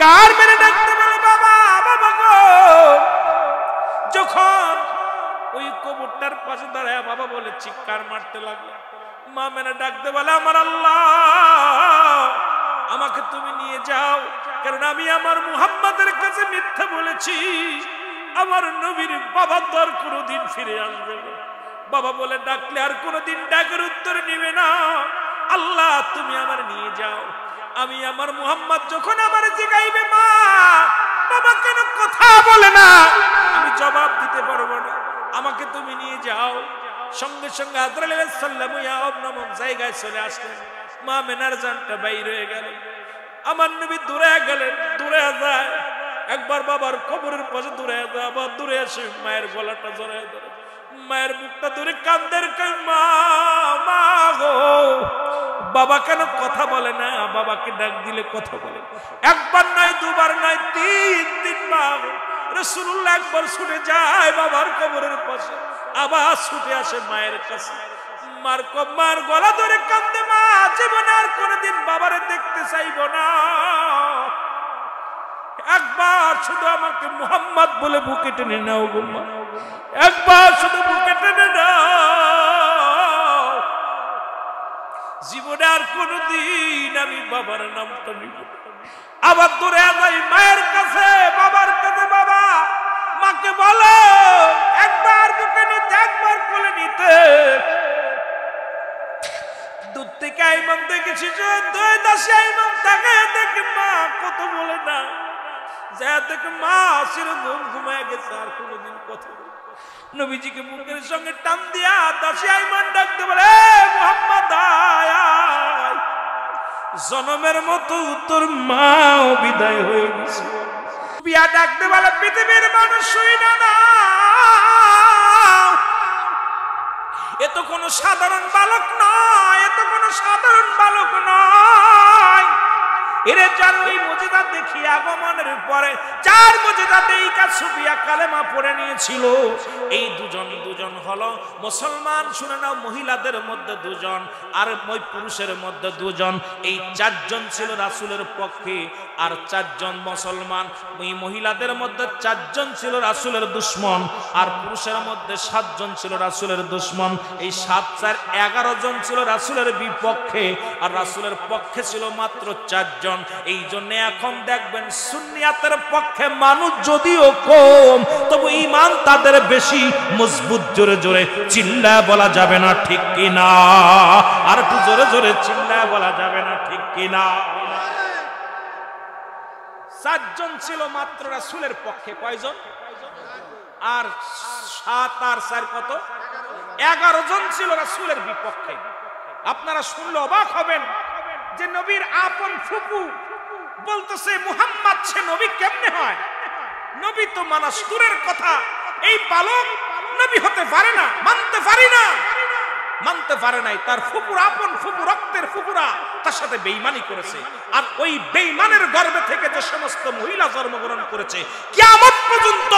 চিৎকার মেরে ডাকতে বলে বাবা বাবা গো। যখন ওই কবরটার পাশে দাঁড়ায় বাবা বলে চিৎকার মারতে লাগলো, মা মেরে ডাকতে বলে আমার আল্লাহ আমাকে তুমি নিয়ে যাও, কারণ আমি আমার মুহাম্মাদের কাছে মিথ্যা বলেছি, আমার নবীর বাবা তো আর কোনোদিন ফিরে আসবে না। বাবা বলে ডাকলে আর কোনোদিন ডাকের উত্তর নিবে না, আল্লাহ তুমি আমার নিয়ে যাও। আমি আমার মুহাম্মদ যখন আমার জিগাইবে মা বাবা কেন কথা বলে না, আমি জবাব দিতে পারবো না, আমাকে তুমি নিয়ে যাও। সঙ্গে সঙ্গে আজরাইল আলাইহিস সালাম ইয়াব নামক জায়গায় চলে আসলেন। মা মেনার জানটা বাইর হয়ে গেল, আমার নবী দূরে গেলেন। দূরে যায় একবার বাবার কবরের পাশে দূরে যায়, আবার দূরে আসে মায়ের গলাটা জড়ায় ধরে, মায়ের মুখটা ধরে কান্দের, মা মা গো বাবা কেন কথা বলে না, বাবাকে ডাক দিলে কথা বলে। একবার নয় দুবার নয় তিনবার রাসূলুল্লাহ একবার ছুটে যায় বাবার কবরের পাশে, আবার ছুটে আসে মায়ের কাছে। মার গলা ধরে কান্দে, মা জীবনে আর কোনদিন বাবারে দেখতে চাইব না, একবার শুধু আমাকে মুহাম্মদ বলে বুকে টেনে নাও গো মা, একবার শুধু বুকে টেনে নাও, জীবনে আর কোনদিন আমি বাবার নামটা নিব। আবার দূরে যাই মায়ের কাছে, বাবার কাছে, বাবা মাকে বলো একবার বুকে নিতে, একবার কোলে নিতে। দূর থেকে আইমান দেখেছি দুই দাসে আইমান তাকে দেখে মা কত বলে না, যা দেখে মা সেরকম ঘুমায় গেছে, আর কোনোদিন কথা বলে। নবীজিকে মুখের সঙ্গে টান দিয়া দাসী আইমান ডাকতে বলে মুহাম্মদ আয়, জনমের মতো তোর মাও বিদায় হয়ে গেছে। বিয়া ডাকতে বলে পৃথিবীর মানুষ শুইনা না, এ তো কোনো সাধারণ বালক নয়, এ তো কোনো সাধারণ বালক নয়, এরে যার ওই মুজিজা দেখিয়ে আগমনের পরে যার মুজিজা দেইকা সুফিয়া কালেমা পড়ে নিয়েছিল, এই দুজন হলো মুসলমান। শুনে নাও, মহিলাদের মধ্যে দুজন আর ওই পুরুষের মধ্যে দুজন, এই চারজন ছিল রাসূলের পক্ষে আর চারজন মুসলমান। ওই মহিলাদের মধ্যে চারজন ছিল রাসূলের দুশমন আর পুরুষের মধ্যে 7 জন ছিল রাসূলের দুশমন। এই 7 4 11 জন ছিল রাসূলের বিপক্ষে আর রাসূলের পক্ষে ছিল মাত্র 4 জন। এই জন্য এখন দেখবেন সুন্নিয়াতের পক্ষে মানুষ যদিও কম, তবু ঈমান তাদের বেশি মজবুত। জোরে জোরে চিল্লায় বলা যাবে না ঠিক কিনা, আর একটু জোরে জোরে চিল্লায় বলা যাবে না ঠিক কিনা। 4 জন ছিল মাত্র রাসূলের পক্ষে, কয়জন? আর 7 আর 4 কত? 11 জন ছিল রাসূলের বিপক্ষে। আপনারা শুনলে অবাক হবেন যে নবীর আপন ফুফু বলতেছে মুহাম্মদ সে নবী কেমনে হয়? নবী তো মানা দূরের কথা, এই বালক নবী হতে পারে না, মানতে পারি না, মানতে পারে নাই। তার ফুপুর আপন ফুপু, রক্তের ফুপুরা তার সাথে বেঈমানি করেছে, আর ওই বেঈমানের গর্ভে থেকে যে সমস্ত মহিলা জন্মগ্রহণ করেছে, কিয়ামত পর্যন্ত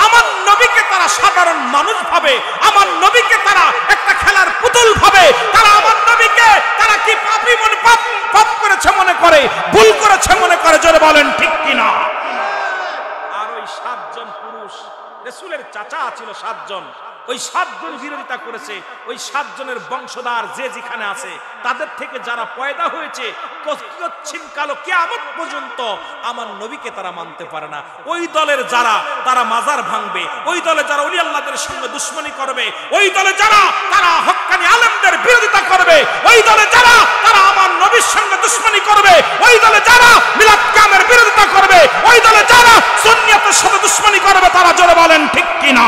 আমার নবীকে তারা সাধারণ মানুষ ভাবে, আমার নবীকে তারা একটা খেলার পুতুল ভাবে, তারা আমার নবীকে তারা কি পাপী মনে পাপ করেছে মনে করে, ভুল করেছে মনে করে। জোরে বলেন ঠিক কিনা। আর ওই 7 জন পুরুষ, রাসূলের চাচা ছিল 7 জন, ওই 7 জন বিরোধিতা করেছে। ওই 7 জনের বংশধর যে যেখানে আছে তাদের থেকে যারা পয়দা হয়েছে, কচ্ছিন কালো কিয়ামত পর্যন্ত আমার নবীকে তারা মানতে পারে না। ওই দলের যারা তারা মাজার ভাঙবে, ওই দলে যারা ওলি আল্লাহদের সঙ্গে দুশমনি করবে, ওই দলে যারা তারা হক্কানি আলেমদের বিরোধিতা করবে, ওই দলে যারা তারা আমার নবীর সঙ্গে দুশমনি করবে, ওই দলে যারা মিলাদ কিয়ামের বিরোধিতা করবে, ওই দলে যারা সুন্নিয়তের সাথে দুশমনি করবে, তারা জোরে বলেন ঠিক কিনা।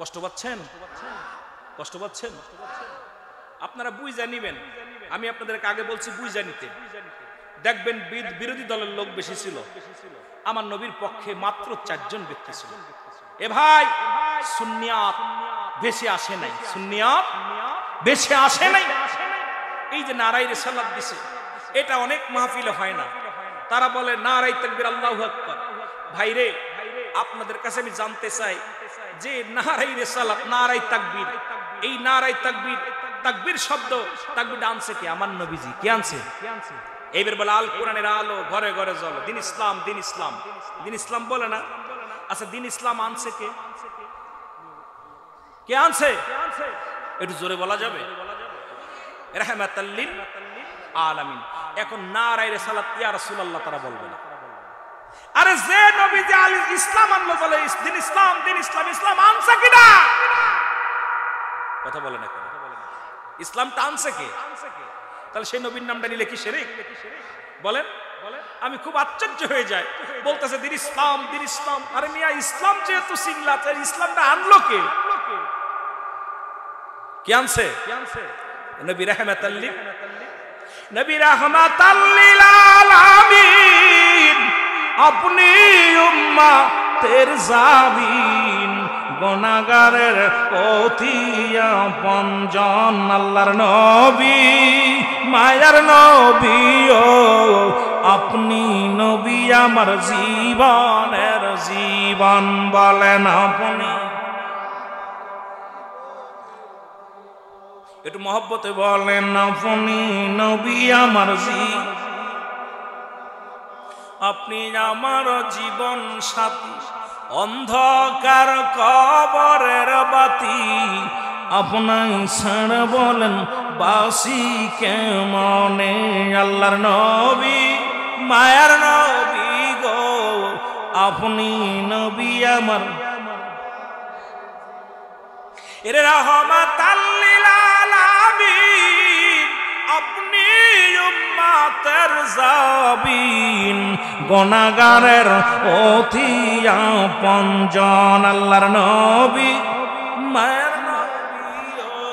কষ্ট পাচ্ছেন? কষ্ট পাচ্ছেন? আপনারা বুঝা নিবেন, আমি আপনাদেরকে আগে বলছি বুঝা নিতে। দেখবেন বিরোধী দলের লোক বেশি ছিল, আমার নবীর পক্ষে মাত্র 4 জন ব্যক্তি ছিল। এ ভাই, সুন্নিয়াত বেশি আসে নাই, সুন্নিয়াত বেশি আসে নাই। এই যে নারায়ে রিসালাত দিছে, এটা অনেক মাহফিলে হয় না। তারা বলে নারায়ে তাকবীর আল্লাহু আকবার। ভাইরে, আপনাদের কাছে আমি জানতে চাই যে নারাই রিসালাত, নারাই তাকবীর, এই নারাই তাকবীর, তাকবীর শব্দ, তাকবীর আনছে কে? আমার নবীজি। কি আনছে? এইবার বলে আল কোরআনের আলো ঘরে ঘরে জ্বলো, দিন ইসলাম, দিন ইসলাম, দিন ইসলাম বলে না? আচ্ছা, দিন ইসলাম আনছে কে? কে আনছে? একটু জোরে বলা যাবে? রাহমাতাল লিল আলামিন। এখন নারায়ে রিসালাত ইয়া রাসূলুল্লাহ তারা বলবে না। আরে যে নবী যে আল ইসলাম আনলো, বলে দিন ইসলাম, দিন ইসলাম, ইসলাম আনছে কিনা? কথা বলে না কেন? ইসলামটা আনছে কে? তাহলে সেই নবীর নামটা নিলে কি শিরক? বলেন। আমি খুব আশ্চর্য হয়ে যাই, বলতেছে দিন ইসলাম, দিন ইসলাম। আরে মিয়া, ইসলাম যেহেতু চিনলা, তাহলে ইসলামটা আনলো কে? কে আনছে? নবী রাহমাতাল লিল, নবী রাহমাতাল লিল আলামিন, আপনি উম্মতের জামিন, গুনাহগারের অতি আপনজন, আল্লাহর নবী, মায়ার নবী, ও আপনি নবী আমার জীবনের জীবন, বলেন আপনি। একটু মহব্বতে বলেন, আপনি নবী আমার জীবন, আপনি আমার জীবন সাথী, অন্ধকার কবরের বাতি, আপনাই ছাড়া বলেন বাসি কেমনে, আল্লাহর নবী, মায়ার নবী গো, আপনি নবী আমার। এর রাহমাতাল লিল আলামিন, আপনি উম্মতের জামিন, গুনাহগারের অতি আপনজন, আল্লাহর নবী, মায়ের নবী, ও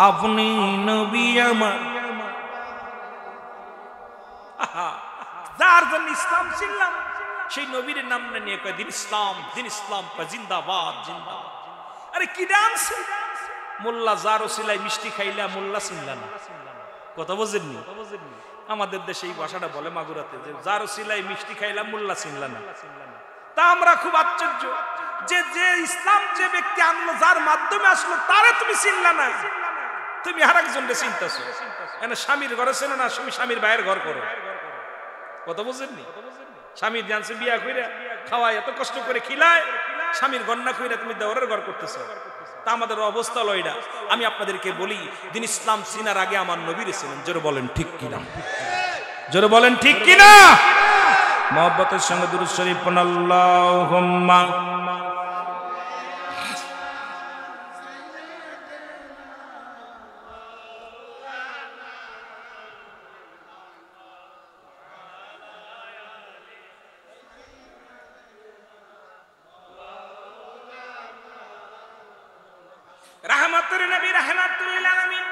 আপনি নবী আমার। যার জন্য ইসলাম চিনলাম, সেই নবীর নাম নিয়ে কয় দিন ইসলাম, দিন ইসলাম, জিন্দাবাদ, জিন্দাবাদ। আরে কি ডান্স! মোল্লা যার ওসিলাই মিষ্টি খাইলা, মোল্লা চিনলা না। কথা বুঝেননি? আমাদের দেশে এই ভাষাটা বলে মাগুরাতে, যে যার ওসিলাই মিষ্টি খাইলা, মোল্লা চিনলা না। তা আমরা খুব আশ্চর্য যে যে ইসলাম যে ব্যক্তি আনলো, যার মাধ্যমে আসলো, তারে তুমি চিনলা না, তুমি আরেকজনকে চিনতেছো। এনে স্বামীর ঘরে ছিল না, তুমি স্বামীর ভাইয়ের ঘর করো। কথা বুঝেননি? স্বামীর জানছে বিয়া কইরা খাওয়ায়, এত কষ্ট করে খিলায়, স্বামীর গন্না কইরা তুমি দেওরের ঘর করতেছো। তা আমাদের অবস্থা হলো এটা। আমি আপনাদেরকে বলি, দিন ইসলাম চিনার আগে আমার নবীর ছিলেন। জোরে বলেন ঠিক কিনা? জোরে বলেন ঠিক কিনা? মহব্বতের সঙ্গে দুরূদ শরীফ পড়ুন, আল্লাহুম্মা রাহমাতুল নবী, রাহমাতুল লিল আলামিন।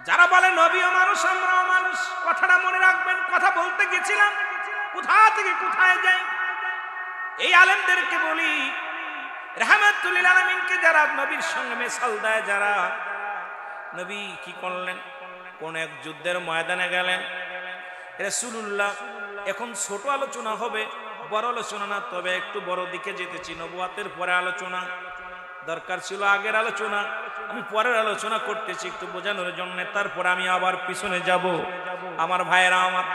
যারা বলে নবীও মানুষ, আমরাও মানুষ, কথাটা মনে রাখবেন। কথা বলতে গেছিলাম, কোথা থেকে কোথায় যাই। এই আলেমদেরকে বলি, রাহমাতুল লিল আলামিনকে যারা নবীর সঙ্গে মেশাল দেয়, যারা নবী কি করলেন, কোন এক যুদ্ধের ময়দানে গেলেন, রাসূলুল্লাহ। এখন ছোট আলোচনা হবে, বড় আলোচনা না, তবে একটু বড় দিকে যেতেছি। নবুয়াতের পরে আলোচনা দরকার ছিল, আগের আলোচনা আমি পরের আলোচনা করতেছি একটু বোঝানোর জন্য। তারপর আমি আবার পিছনে যাব। আমার ভাইয়েরা, আমার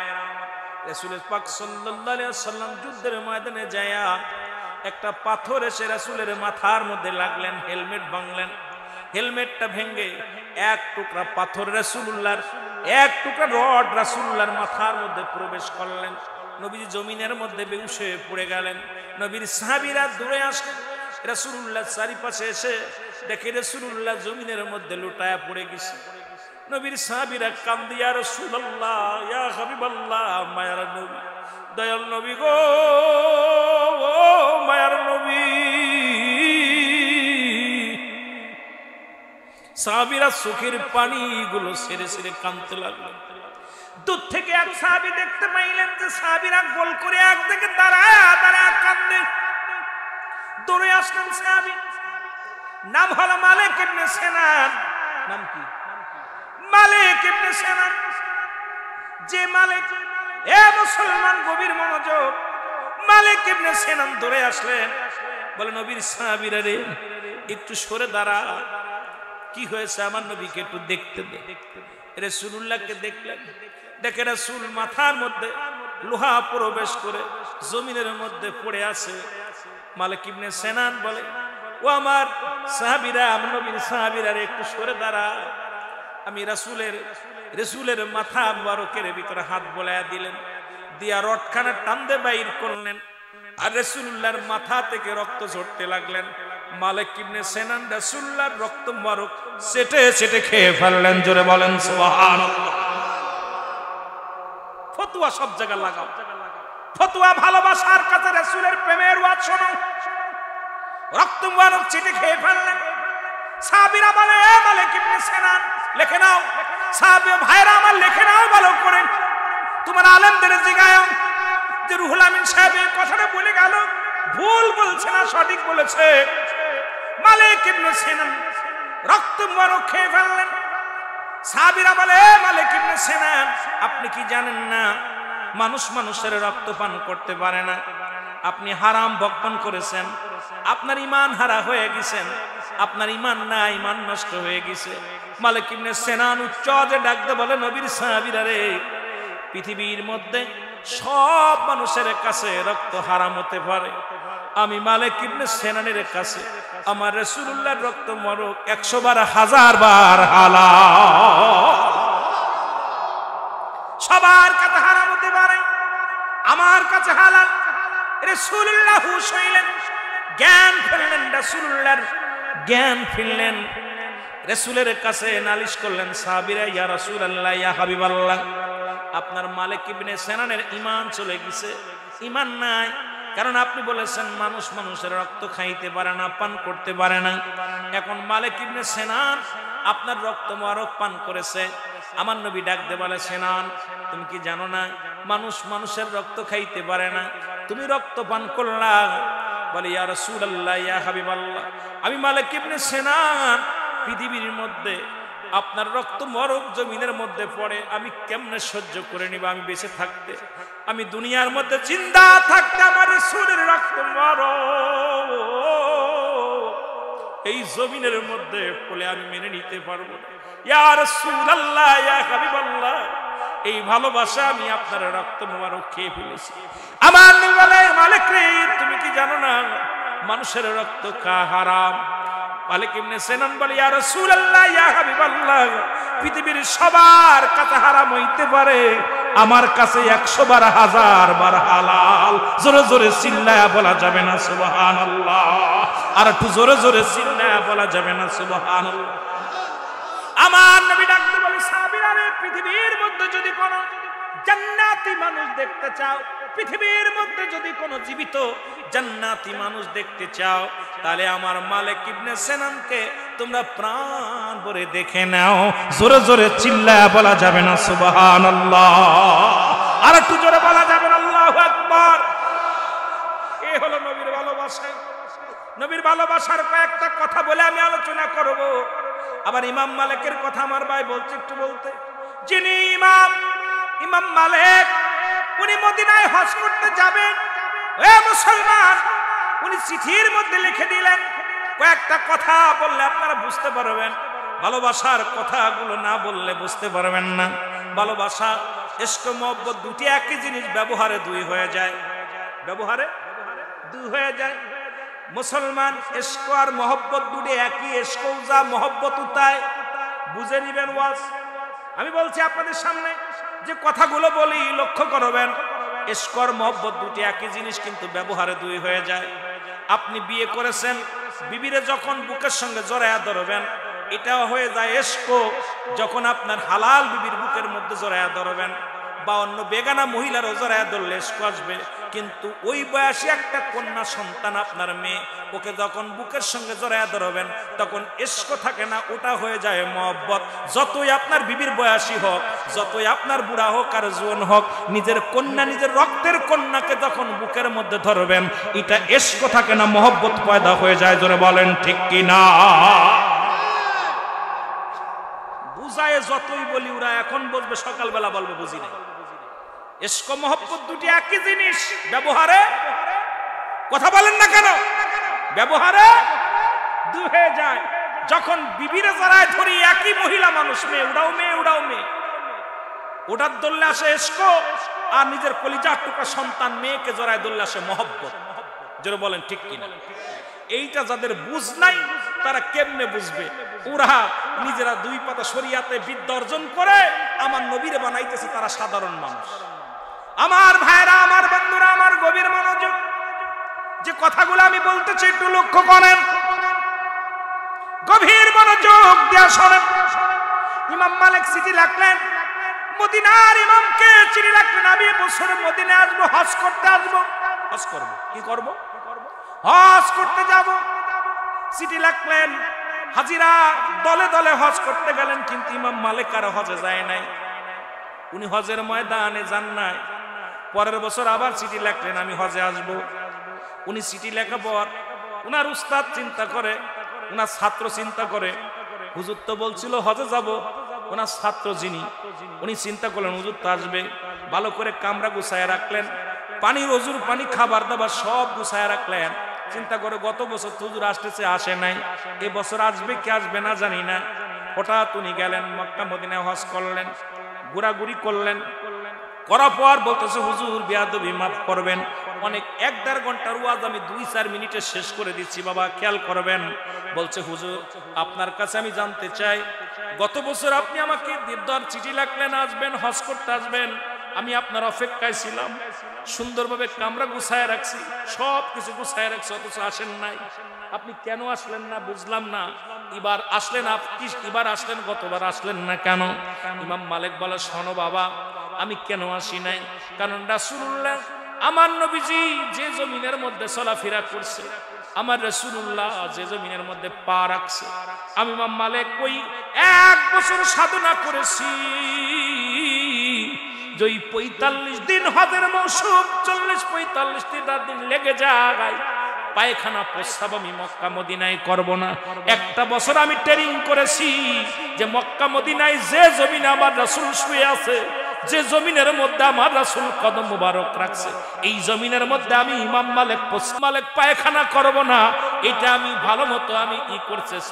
রাসূল পাক সাল্লাল্লাহু আলাইহি ওয়াসাল্লাম যুদ্ধের ময়দানে যায়া একটা পাথর এসে রাসূলের মাথার মধ্যে লাগলেন, হেলমেট ভাঙলেন। হেলমেটটা ভেঙে এক টুকরা পাথর রাসূলুল্লাহর, এক টুকরা রড রাসূলুল্লাহর মাথার মধ্যে প্রবেশ করলেন। নবীজি জমিনের মধ্যে বেহুশ হয়ে পড়ে গেলেন। নবীর সাহাবীরা দৌড়ে আসলেন। রাসূলুল্লাহ চারিপাশে এসে দেখে রাসূলুল্লাহ জমিনের মধ্যে লুটায়া পড়ে গেছে। নবীর সাহাবীরা কান্দে, ইয়া রাসূলুল্লাহ, ইয়া হাবিবাল্লাহ, মায়ার নবী, দয়াল নবী গো, ও মায়ার নবী। সাহাবীরা চোখের পানিগুলো ছেড়ে ছেড়ে কাঁদতে লাগলেন। দূর থেকে এক সাহাবী দেখতে পাইলেন যে সাহাবীরা গোল করে একদিকে দাঁড়ায় দাঁড়ায় কান্দে। দৌড়ে আসলেন সাহাবী, নাম হলো মালিক ইবনে সিনান। নাম কি? মালিক ইবনে সিনান। যে মালিক, এ মুসলমান গভীর মনোযোগ, মালিক ইবনে সিনান দৌড়ে আসলেন, বলে নবীর সাহাবীরা রে একটু সরে দাঁড়া, কি হয়েছে আমার নবীকে একটু দেখতে দে। রাসূলুল্লাহকে দেখলেন, দেখে রাসূল মাথার মধ্যে লোহা প্রবেশ করে জমিনের মধ্যে পড়ে আছে। মালিক ইবনে সিনান বলে, ও আমার সাহাবীরা, আমার নবীর সাহাবীরা রে একটু সরে দাঁড়া। আমি রাসূলের মাথা মুবারকের ভিতরে হাত বোলায়া দিলেন, দিয়া রডখানা টানতে বাইর করলেন, আর রাসূলুল্লাহর মাথা থেকে রক্ত ঝরতে লাগলেন। মালিক ইবনে সিনান রাসূলুল্লাহর রক্ত মুবারক চেটে চেটে খেয়ে ফেললেন। জোরে বলেন সুবহানাল্লাহ। ফতোয়া সব জায়গায় লাগাও, ফতোয়া ভালোবাসার কাছে রাসূলের প্রেমের ওয়াজ শোনো। রক্ত মুবারক চেটে খেয়ে ফেললেন। সাহাবীরা বলে, এ মালিক ইবনে সিনান লিখে নাও। সাহাবী ভাইরা আমার লিখে নাও ভালো করে। তোমার আলেমদের জিগায়ও যে রুহুল আমিন সাহেব এই কথাটা বলে গেল, ভুল বলছে না সঠিক বলেছে। মালিক ইবনে সিনান রক্ত মুবারক খেয়ে ফেললেন। সাহাবীরা বলে, এ মালিক ইবনে সিনান আপনি কি জানেন না মানুষ মানুষের রক্ত পান করতে পারে না? আপনি হারাম ভক্ষণ করেছেন, আপনার ঈমান হারা হয়ে গেছেন, আপনার ঈমান না, ঈমান নষ্ট হয়ে গেছে। মালিক ইবনে সিনান উচ্চ আওয়াজে ডাকতে বলে, নবীর সাহাবীরা রে, পৃথিবীর মধ্যে সব মানুষের কাছে রক্ত হারাম হতে পারে, আমি মালিক ইবনে সিনানের কাছে আমার রাসূলুল্লাহর রক্ত মুবারক 100 বার 1000 বার হালাল। সবার কাছে হারাম হতে পারে, আমার কাছে হালাল। রাসূলুল্লাহ হুঁশ হইলেন, জ্ঞান ফিরলেন, রাসূলুল্লাহর জ্ঞান ফিরলেন। রাসূলের কাছে নালিশ করলেন সাহাবীরা, ইয়া রাসূলুল্লাহ, ইয়া হাবিবাল্লাহ, আপনার মালিক ইবনে সিনানের ঈমান চলে গেছে, ঈমান নাই। কারণ আপনি বলেছেন মানুষ মানুষের রক্ত খাইতে পারে না, পান করতে পারে না। এখন মালিক ইবনে সিনান আপনার রক্ত মুবারক পান করেছে। আমার নবী ডাক দিয়ে বলে, সিনান তুমি কি জানো না মানুষ মানুষের রক্ত খাইতে পারে না, তুমি রক্ত পান করলা? বলে, ইয়া রাসূলুল্লাহ, ইয়া হাবিবাল্লাহ, আমি মালিক ইবনে সিনান পৃথিবীর মধ্যে আপনার রক্ত মুবারক জমিনের মধ্যে পড়ে আমি কেমনে সহ্য করে নিব? আমি বেঁচে থাকতে, আমি দুনিয়ার মধ্যে জিন্দা থাকতে আমার রাসূলের রক্ত মুবারক এই জমিনের মধ্যে পড়ে আমি মেনে নিতে পারবো না। ইয়া রাসূলুল্লাহ, ইয়া হাবিবাল্লাহ, এই ভালোবাসা আমি আপনার রক্ত মুবারক খেয়ে ফেলেছি। আমার নবী বলে, মালিক রে তুমি কি জানো না মানুষের রক্ত খাওয়া হারাম? মালিক ইবনে সিনান বলে, ইয়া রাসূলুল্লাহ, ইয়া হাবিবাল্লাহ, পৃথিবীর সবার কাছে হারাম হইতে পারে, আমার কাছে 100 বার 1000 বার হালাল। জোরে জোরে চিল্লায়া বলা যাবে না সুবহানাল্লাহ? আর একটু জোরে জোরে চিল্লায়া বলা যাবে না সুবহানাল্লাহ? আমার নবী ডাকতে বলে, সাহাবীরা রে, পৃথিবীর মধ্যে যদি কোনো জান্নাতি মানুষ দেখতে চাও, পৃথিবীর মধ্যে যদি কোনো জীবিত জান্নাতি মানুষ দেখতে চাও, তাহলে আমার মালিক ইবনে সিনানকে তোমরা প্রাণ ভরে দেখে নাও। জোরে জোরে চিল্লায়া বলা যাবে না সুবহানাল্লাহ? আর একটু জোরে বলা যাবে না আল্লাহু আকবার? এই হলো নবীর ভালোবাসা। নবীর ভালোবাসার কয়েকটা কথা বলে আমি আলোচনা করব। আবার ইমাম মালিকের কথা আমার ভাই বলছে একটু বলতে, যিনি ইমাম মালিক, উনি মদিনায় হজ করতে যাবেন। এ মুসলমান, উনি চিঠির মধ্যে লিখে দিলেন কয়েকটা কথা বললে আপনারা বুঝতে পারবেন। ভালোবাসার কথাগুলো না বললে বুঝতে পারবেন না। ভালোবাসা, ইশক, মহব্বত দুটি একই জিনিস, ব্যবহারে দুই হয়ে যায়, ব্যবহারে দুই হয়ে যায়। মুসলমান, ইশক আর মহব্বত দুটি একই। ইশক যা, মহব্বত তাই, বুঝে নিবেন ওয়াজ। আমি বলছি আপনাদের সামনে যে কথাগুলো বলি লক্ষ্য করবেন, ইশক আর মহব্বত দুটি একই জিনিস, কিন্তু ব্যবহারে দুই হয়ে যায়। আপনি বিয়ে করেছেন, বিবিরে যখন বুকের সঙ্গে জড়ায়া ধরবেন, এটাও হয়ে যায় ইশক। যখন আপনার হালাল বিবির বুকের মধ্যে জড়ায়া ধরবেন, বা অন্য বেগানা মহিলারও জড়ায়া ধরলে ইশক আসবে। কিন্তু ওই বয়সী একটা কন্যা সন্তান আপনার মেয়ে, ওকে যখন বুকের সঙ্গে জড়ায়া ধরবেন তখন ইশক থাকে না, ওটা হয়ে যায় মহব্বত। যতই আপনার বিবির বয়সী হোক, যতই আপনার বুড়া হোক আর জোয়ান হোক, নিজের কন্যা, নিজের রক্তের কন্যাকে যখন বুকের মধ্যে ধরবেন, এটা ইশক থাকে না, মহব্বত পয়দা হয়ে যায়। জোরে বলেন ঠিক কি না? বুঝায় যতই বলি, ওরা এখন বলবে, সকালবেলা বলবে বুঝি নাই। ইশক মহব্বত দুটি একই জিনিস, ব্যবহারে কথা বলেন না কেন, ব্যবহারে দুই হয়ে যায়। যখন বিবিরে জড়ায় ধরি একই মহিলা মানুষ, মেয়ে উড়াও মেয়ে উড়াও মেয়ে, ওটার দৌড়লে আসে ইশক, আর নিজের কলিজার টুকরা সন্তান মেয়েকে জড়ায় দৌড়লে আসে মহব্বত। যারা বলেন ঠিক কিনা? এইটা যাদের বুঝ নাই তারা কেমনে বুঝবে? ওরা নিজেরা দুই পাতা শরিয়াতে বিদ্যা অর্জন করে আমার নবীরে বানাইতেছে তারা সাধারণ মানুষ। আমার ভাইরা, আমার বন্ধুরা, আমার গভীর মনোযোগ, যে কথাগুলো আমি বলতেছি একটু লক্ষ্য করেন, গভীর মনোযোগ দিয়া শোনেন। ইমাম মালিক চিঠি লিখলেন, মদিনার ইমামকে চিঠি লিখলেন, আমি বছরে মদিনায় আসবো, হজ করতে আসবো। হজ করব, কি করব? হজ করতে যাব। চিঠি লিখলেন, হাজিরা দলে দলে হজ করতে গেলেন, কিন্তু ইমাম মালিক আর হজে যায় নাই, উনি হজের ময়দানে যান নাই। পরের বছর আবার চিঠি লিখলেন, আমি হজে আসব। উনি চিঠি লেখা পর উনার উস্তাদ চিন্তা করে, উনার ছাত্র চিন্তা করে, হুজুর তো বলছিল হজে যাব। ওনার ছাত্র যিনি, উনি চিন্তা করলেন হুজুর তো আসবে, ভালো করে কামরা গুছায় রাখলেন, পানি রজুর পানি খাবার দাবার সব গুছায় রাখলেন। চিন্তা করে গত বছর তো হুজুর আসতেছে, আসে নাই, এ বছর আসবে কি আসবে না জানি না। হঠাৎ উনি গেলেন মক্কা মদিনায়, হজ করলেন, ঘোরাঘুরি করলেন, করার পর বলতেছে হুজুর বেয়াদবি মাফ করবেন, অনেক 1-1.5 ঘন্টার ওয়াজ আমি 2-4 মিনিটে শেষ করে দিচ্ছি, বাবা খেয়াল করবেন। বলছে হুজুর আপনার কাছে আমি জানতে চাই, গত বছর আপনি আমাকে দিদার চিঠি লিখলেন আসবেন, হজ করতে আসবেন, আমি আপনার অপেক্ষায় ছিলাম, সুন্দরভাবে কামরা গুছায় রাখছি, সব কিছু গুছায় রাখছি, অথচ আসেন নাই, আপনি কেন আসলেন না বুঝলাম না। এবার আসলেন, আপনি এবার আসলেন, গতবার আসলেন না কেন? ইমাম মালিক বলে শোনো বাবা, আমি কেন আসি নাই, কারণ রাসূলুল্লাহ আমার নবীজি যে জমিনের মধ্যে চলাফেরা করছে, আমার রাসূলুল্লাহ যে জমিনের মধ্যে পা রাখছে, আমি ইমাম মালিক ওই 1 বছর সাধনা করেছি, যে 45 দিন হজের মৌসুম, 40-45 দিন লেগে যায়, পায়খানা প্রস্রাব আমি মক্কা মদিনায় করব না। একটা বছর আমি ট্রেনিং করেছি যে মক্কা মদিনায় যে জমিনে আমার রাসূল শুয়ে আছে, যে জমিনের মধ্যে আমার রাসূল কদম মুবারক রাখছে, এই জমিনের মধ্যে আমি ইমাম মালিক পায়খানা করব না। এটা আমি ভালো মতো আমি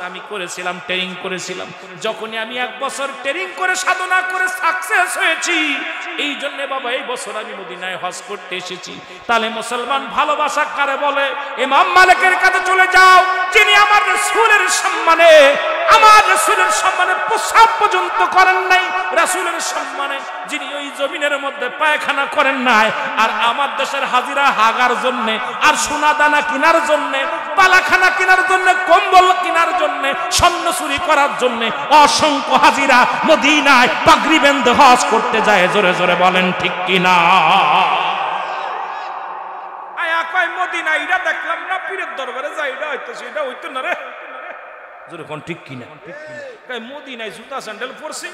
আমি করেছিলাম, ট্রেনিং করেছিলাম। যখনই আমি 1 বছর ট্রেনিং করে সাধনা করে সাকসেস হয়েছি, এই জন্য বাবা এই বছর আমি মদিনায় হজ করতে এসেছি। তাহলে মুসলমান ভালোবাসা কারে বলে? ইমাম মালিকের কাছে চলে যাও, যিনি আমার রাসূলের সম্মানে, আমার রাসূলের সম্মানে প্রস্রাব পর্যন্ত করেন নাই, রাসূলের সম্মানে যিনি ওই জমিনের মধ্যে পায়খানা করেন নাই, আর আমার দেশের হাজিরা হাগার জন্য, আর সোনা দানা কেনার জন্য, পালাখানা কেনার জন্য, কম্বল কেনার জন্য, স্বর্ণ চুরি করার জন্য অসংখ্য হাজিরা মদিনায় পাগড়ি বেঁধে হজ করতে যায়। জোরে জোরে বলেন ঠিক কিনা? আয়া কয় মদিনা ইরা দেখলাম না, পীরের দরবারে যাই, এটা হইতেছে, এটা হইতো না রে। জোরে কোন ঠিক কিনা? কয় মদিনায় জুতা স্যান্ডেল পরছি,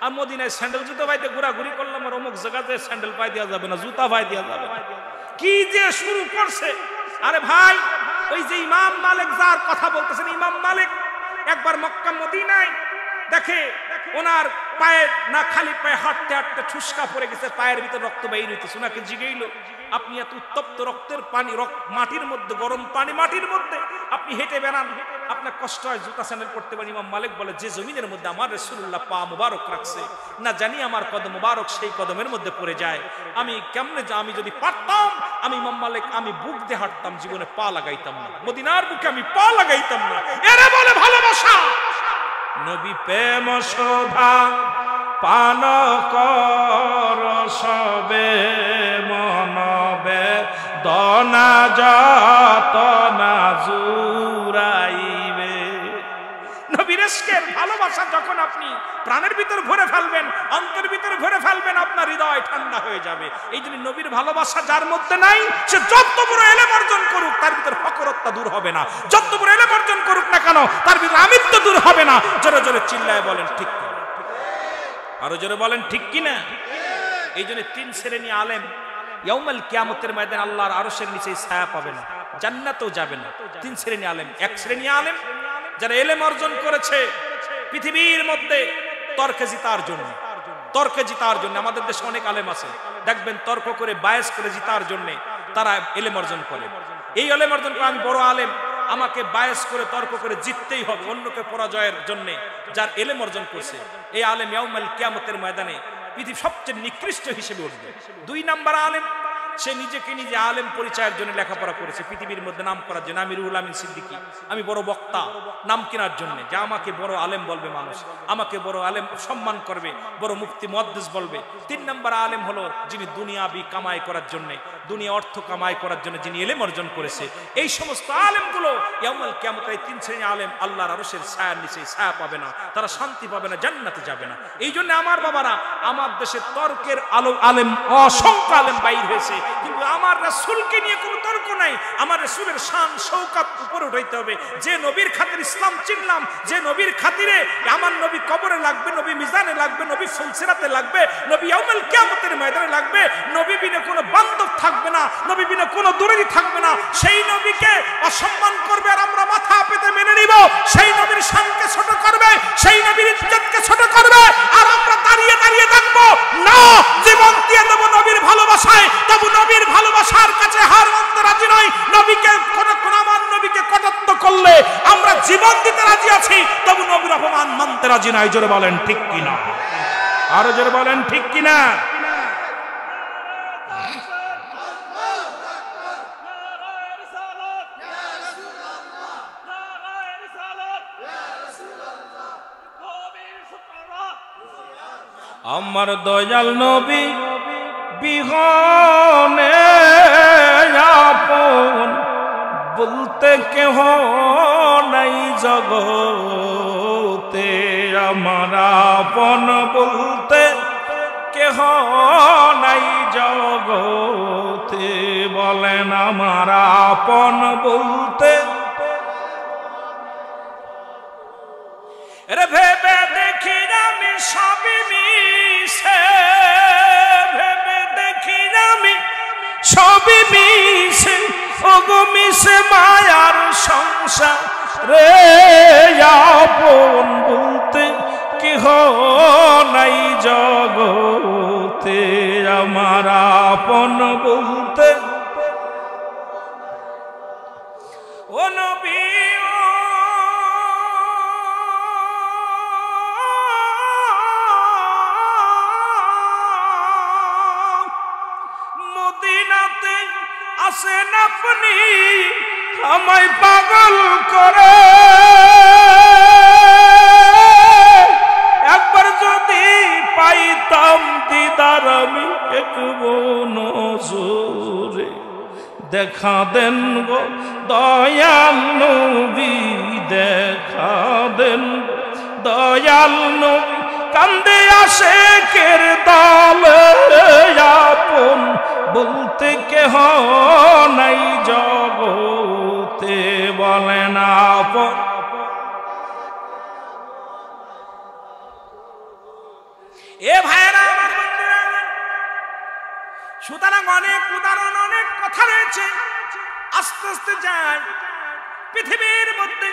আর মদিনায় স্যান্ডেল জুতা পাইতে ঘোরাঘুরি করলাম, আর অমুক জায়গাতে স্যান্ডেল পাই দেওয়া যাবে না, জুতা পাই দেওয়া যাবে না। কি যে শুরু করছে! আরে ভাই, ওই যে ইমাম মালিক যার কথা বলতেছেন, ইমাম মালিক একবার মক্কা মদিনায় দেখে ওনার পায়ে না খালি পায়ে হাঁটতে হাঁটতে ঠুসকা পড়ে গেছে, পায়ের ভিতর রক্ত বাইর হইতেছে। ওনাকে জিগাইল, আপনি এত উত্তপ্ত রক্তের পানি, মাটির মধ্যে, গরম পানি মাটির মধ্যে আপনি হেঁটে বেড়ান, আপনার কষ্ট হয়, জুতা স্যান্ডেল পড়তে পারেন। ইমাম মালিক বলে, যে জমিনের মধ্যে আমার রাসূলুল্লাহ পা মুবারক রাখছে, না জানি আমার কদম মুবারক সেই কদমের মধ্যে পড়ে যায়, আমি কেমনে, আমি যদি পারতাম, আমি ইমাম মালিক আমি বুক দিয়ে হাঁটতাম, জীবনে পা লাগাইতাম না, মদিনার বুকে আমি পা লাগাইতাম না। এরা বলে ভালোবাসা। নবী প্রেম শোভা পান কর সবে, মনবে দনা যত না জুরাইবে। নবীর ইশকের ভালোবাসা যখন আপনি প্রাণের ভিতর ভরে ফেলবেন, অন্তরের ভিতর ভরে ফেলবেন, আপনার হৃদয় ঠান্ডা হয়ে যাবে। এই জন্য নবীর ভালোবাসা যার মধ্যে নাই, সে যত বড় এলেম অর্জন করুক তার ভিতর ফকরত্ব দূর হবে না, যত বড় এলেম অর্জন করুক না কেন তার ভিতর আমিত্ব দূর হবে না। জোরে জোরে চিল্লায় বলেন ঠিক কিনা? আরো জোরে বলেন ঠিক কিনা? এই জন্য 3 শ্রেণী আলেম ইয়াউমাল কিয়ামতের ময়দানে আল্লাহর আরশের নিচে ছায়া পাবে না, জান্নাতেও যাবে না। 3 শ্রেণী আলেম। 1 শ্রেণী আলেম যারা এলেম অর্জন করেছে পৃথিবীর মধ্যে তর্কে জিতার জন্য, তর্কে জিতার জন্য। আমাদের দেশে অনেক আলেম আছে, দেখবেন তর্ক করে বায়াস করে জিতার জন্য তারা ইলম অর্জন করে। এই ইলম অর্জন করে আমি বড় আলেম, আমাকে বায়াস করে তর্ক করে জিততেই হবে অন্যকে পরাজয়ের জন্য। যার ইলম অর্জন করছে এই আলেম ইয়াউমাল কিয়ামতের ময়দানে পৃথিবীর সবচেয়ে নিকৃষ্ট হিসেবে উঠবে। 2 নাম্বার আলেম, সে নিজেকে নিজে আলেম পরিচয়ের জন্য লেখাপড়া করেছে, পৃথিবীর মধ্যে নাম করার জন্য। আমি রুহুল আমিন সিদ্দিকী, আমি বড় বক্তা, নাম কেনার জন্য, যে আমাকে বড় আলেম বলবে মানুষ, আমাকে বড় আলেম সম্মান করবে, বড় মুফতি মুহাদ্দিস বলবে। 3 নাম্বার আলেম হলো যিনি দুনিয়াবি কামাই করার জন্য, দুনিয়া অর্থ কামাই করার জন্য যিনি ইলম অর্জন করেছে। এই সমস্ত আলেমগুলো ইয়াউমুল কিয়ামতে 3 শ্রেণীর আলেম আল্লাহর আরশের ছায়ার নিচে ছায়া পাবে না, তারা শান্তি পাবে না, জান্নাতে যাবে না। এই জন্য আমার বাবারা, আমার দেশে তর্কের আলেম অসংখ্য আলেম বাইর হয়েছে, কিন্তু আমার রাসূলকে নিয়ে কোনো তর্ক নাই। আমার রাসূলের শান শৌকত উপরে উঠাইতে হবে। যে নবীর খাতিরে ইসলাম চিনলাম, যে নবীর খাতিরে আমার নবী কবরে লাগবে, নবী মিজানে লাগবে, নবী ফুলসিরাতে লাগবে, নবী ইয়াউমুল কিয়ামতের ময়দানে লাগবে, নবী বিনা কোনো বান্ধব থাকবে না, নবী বিনা কোনো দূরেই থাকবে না, সেই নবীকে অসম্মান করবে আর আমরা মাথা পেতে মেনে নিব। সেই নবীর শানকে ছোট করবে, সেই নবীর ইজ্জতকে ছোট করবে, আর আমরা দাঁড়িয়ে দাঁড়িয়ে থাকবো না। জীবন দিয়ে দেব নবীর ভালোবাসায়, তবু নবীর ভালোবাসার কাছে হার মানতে রাজি নই। নবীকে কোন আমার নবীকে কটাক্ষ করলে আমরা জীবন দিতে রাজি আছি, তবু নবীর অপমান মানতে রাজি নাই। জোরে বলেন ঠিক কিনা, আরো জোরে বলেন ঠিক কিনা। আমার দয়াল নবী বিহনে আপন বলতে কেহ নাই জগতে, আমার আপন বলতে কেহ নাই জগতে। বলেন আমার আপন বলতে, রে ভেবে দেখি আমি সবই মিশে, ভেবে দেখি আমি সবই মিশে, ওগো মিশে মায়ার সংসার রে। আপন বলতে কেহ নাই জগতে, আমার আপন বলতে ও নবী মদিনাতে আসেন আপনি, আমায় পাগল করে। একবার যদি পাইতাম দিদার আমি একব নজরে, দেখা দেন গো দয়াল নবী, দেখা দেন দয়াল নবী। কান্দে আশেকের দল, আপন বলতে কেহ নাই জগতে। বলেন আপন, এ ভাইরা আমার বন্ধুরা, সুতরাং অনেক উদাহরণ, অনেক কথা রয়েছে। আস্তে আস্তে যাই পৃথিবীর মধ্যে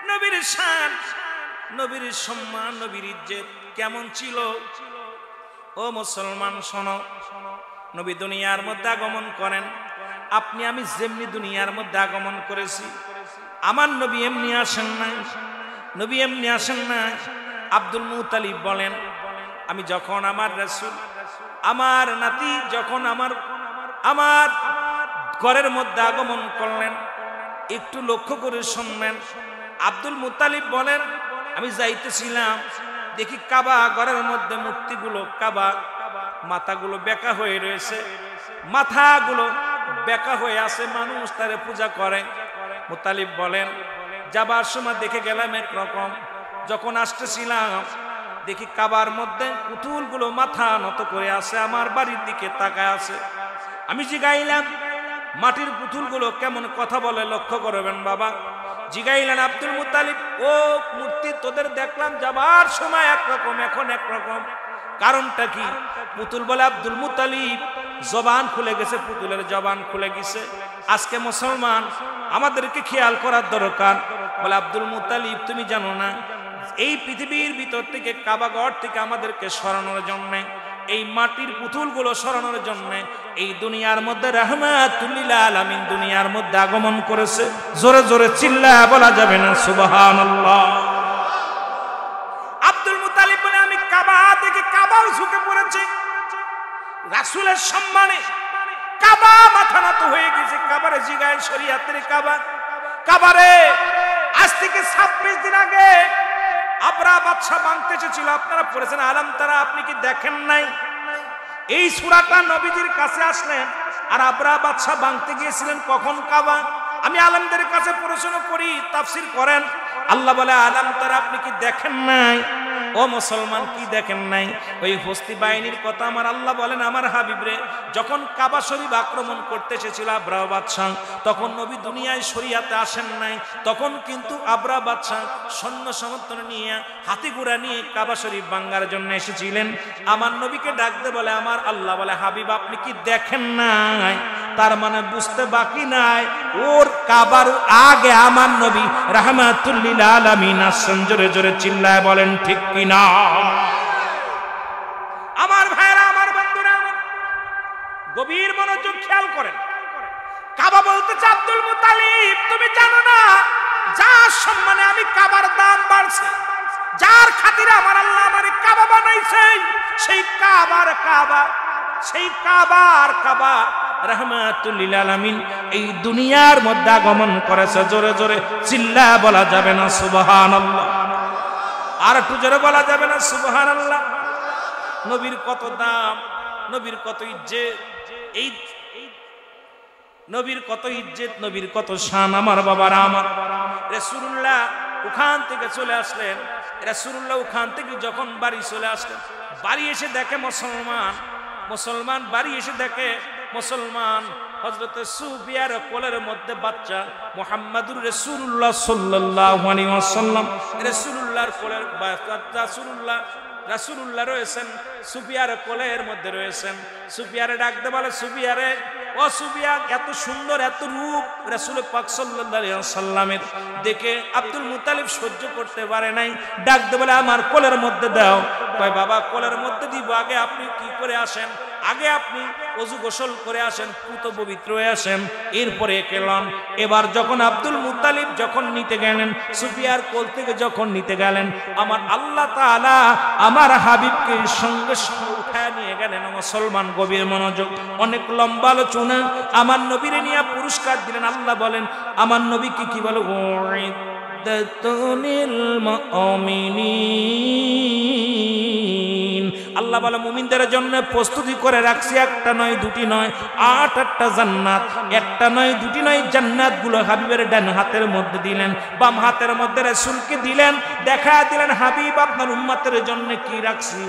নবীর শান, নবীর সম্মান, নবীর ইজ্জত কেমন ছিল। ও মুসলমান শোনো, নবী দুনিয়ার মধ্যে আগমন করেন। আপনি আমি যেমনি দুনিয়ার মধ্যে আগমন করেছি, আমার নবী এমনি আসেন নাই, নবী এমনি আসেন নাই। আব্দুল মুতালিব বলেন, আমি যখন আমার রাসূল, আমার নাতি যখন আমার ঘরের মধ্যে আগমন করলেন, একটু লক্ষ্য করে শুনবেন। আব্দুল মুতালিব বলেন, আমি যাইতেছিলাম, দেখি কাবা ঘরের মধ্যে মূর্তিগুলো, কাবা মাথাগুলো বেঁকা হয়ে রয়েছে, মাথাগুলো বেঁকা হয়ে আছে, মানুষ তারে পূজা করে। মুতালিব বলেন, যাবার সময় দেখে গেলাম একরকম, যখন আসতেছিলাম দেখি কাবার মধ্যে পুতুলগুলো মাথা নত করে আছে, আমার বাড়ির দিকে তাকায় আছে। আমি জিগাইলাম, মাটির পুতুলগুলো কেমন কথা বলে লক্ষ্য করবেন বাবা। জিগাইলেন আব্দুল মুতালিব, ও মূর্তি তোদের দেখলাম যাবার সময় একরকম, এখন একরকম, কারণটা কি? পুতুল বলে, আব্দুল মুতালিব জবান খুলে গেছে, পুতুলের জবান খুলে গেছে। আজকে মুসলমান আমাদেরকে খেয়াল করার দরকার। বলে, আব্দুল মুতালিব তুমি জানো না এই পৃথিবীর ভিতর থেকে কাবাঘর থেকে আমাদেরকে সরানোর জন্য, এই মাটির পুতুলগুলো সরানোর জন্য এই দুনিয়ার মধ্যে রাহমাতুল লিল আলামিন দুনিয়ার মধ্যে আগমন করেছে। জোরে জোরে চিল্লায়া বলা যাবে না সুবহানাল্লাহ। আব্দুল মুতালিব বলে আমি কাবা থেকে কাবাও ঝুঁকে পড়েছে রাসূলের সম্মানে। কাবা মাথা নত হয়ে গেছে। কাবারে জিগায় শরীয়তের কাবা, কাবারে আজ থেকে 26 দিন আগে আবরা বাদশা ভাঙতে এসেছিল। আপনারা পড়েছেন আলাম তারা, আপনি কি দেখেন নাই? এই সূরাটা নবীজির কাছে আসলেন আর আবরা বাদশা ভাঙতে গিয়েছিলেন কখন? কাবা। আমি আলেমদের কাছে পড়াশোনা করি, তাফসীর করেন। আল্লাহ বলে আলাম তারা, আপনি কি দেখেন নাই? ও মুসলমান, কি দেখেন নাই? ওই হস্তি বাহিনীর কথা আমার আল্লাহ বলেন আমার হাবিবরে, যখন কাবা শরীফ আক্রমণ করতে এসেছিল আবরা বাদশা, তখন নবী দুনিয়ায় শরিয়াতে আসেন নাই। তখন কিন্তু আবরা বাদশা সৈন্য সমর্থন নিয়ে হাতি ঘোড়া নিয়ে কাবা শরীফ ভাঙার জন্য এসেছিলেন। আমার নবীকে ডাকতে বলে আমার আল্লাহ বলে হাবিব আপনি কি দেখেন নাই? তার মানে বুঝতে বাকি নাই, ওর কাবার আগে আমার নবী রাহমাতুল লিল আলামিন আসেন। জোরে জোরে চিল্লায় বলেন ঠিক কিনা? আমার ভাইরা, আমার বন্ধুরা, আমার গভীর মনোযোগ খেয়াল করেন। কাবা বলতেছে আব্দুল মুতালিব তুমি জানো না যার সম্মানে আমি কাবার দাম বাড়ছে, যার খাতিরে আমার আল্লাহ আমারে কাবা বানাইছে, সেই কাবার কাবা, সেই কাবার কাবা রাহমাতুল লিল আলামিন এই দুনিয়ার মধ্যে আগমন করেছে। জোরে জোরে চিল্লায়া বলা যাবে না সুবহানাল্লাহ? আর একটু জোরে বলা যাবে না সুবহানাল্লাহ? নবীর কত দাম, নবীর কত ইজ্জত, এই নবীর কত ইজ্জত, নবীর কত শান। আমার বাবারা, আমার রাসূলুল্লাহ ওখান থেকে চলে আসলেন। রাসূলুল্লাহ ওখান থেকে যখন বাড়ি চলে আসলেন, বাড়ি এসে দেখে মুসলমান বাড়ি এসে দেখে মুসলমান হযরত সুফিয়ার কোলের মধ্যে বাচ্চা মুহাম্মাদুর রাসূলুল্লাহ সাল্লাল্লাহু আলাইহি ওয়াসাল্লাম, রাসূলুল্লাহর কোলের বাচ্চা রাসূলুল্লাহ রয়েছেন, সুফিয়ার কোলের মধ্যে রয়েছেন। সুফিয়ারে ডাকতে বলে সুফিয়ারে, ও সুফিয়া, এত সুন্দর এত রূপ রাসূল পাক সাল্লাল্লাহু আলাইহি ওয়াসাল্লামের দেখে আব্দুল মুতালিব সহ্য করতে পারে নাই। ডাকতে বলে আমার কোলের মধ্যে দাও। কয় বাবা কোলের মধ্যে দিব, আগে আপনি কি করে আসেন, আগে আপনি ওযু গোসল করে আসেন, পুত পবিত্র হয়ে আসেন, এরপরে কেলন। এবার যখন আব্দুল মুতালিব যখন নিতে গেলেন, সুফিয়ার কোল থেকে যখন নিতে গেলেন, আমার আল্লাহ তাআলা আমার হাবিবকে সঙ্গে সঙ্গে উঠায় নিয়ে গেলেন। মুসলমান গভীর মনোযোগ, অনেক লম্বা আলোচনা। আমার নবীরে নিয়ে পুরস্কার দিলেন। আল্লাহ বলেন আমার নবীকে কি বলে, আল্লাহ বলে মুমিনদের জন্য প্রস্তুতি করে রাখছি, একটা নয় দুটি নয় 8টা জান্নাত, একটা নয় দুটি নয় জান্নাত গুলো হাবিবের ডান হাতের মধ্যে দিলেন, বাম হাতের মধ্যে রাসূলকে দিলেন, দেখা দিলেন হাবিব আপনার উম্মতের জন্য কি রাখছি,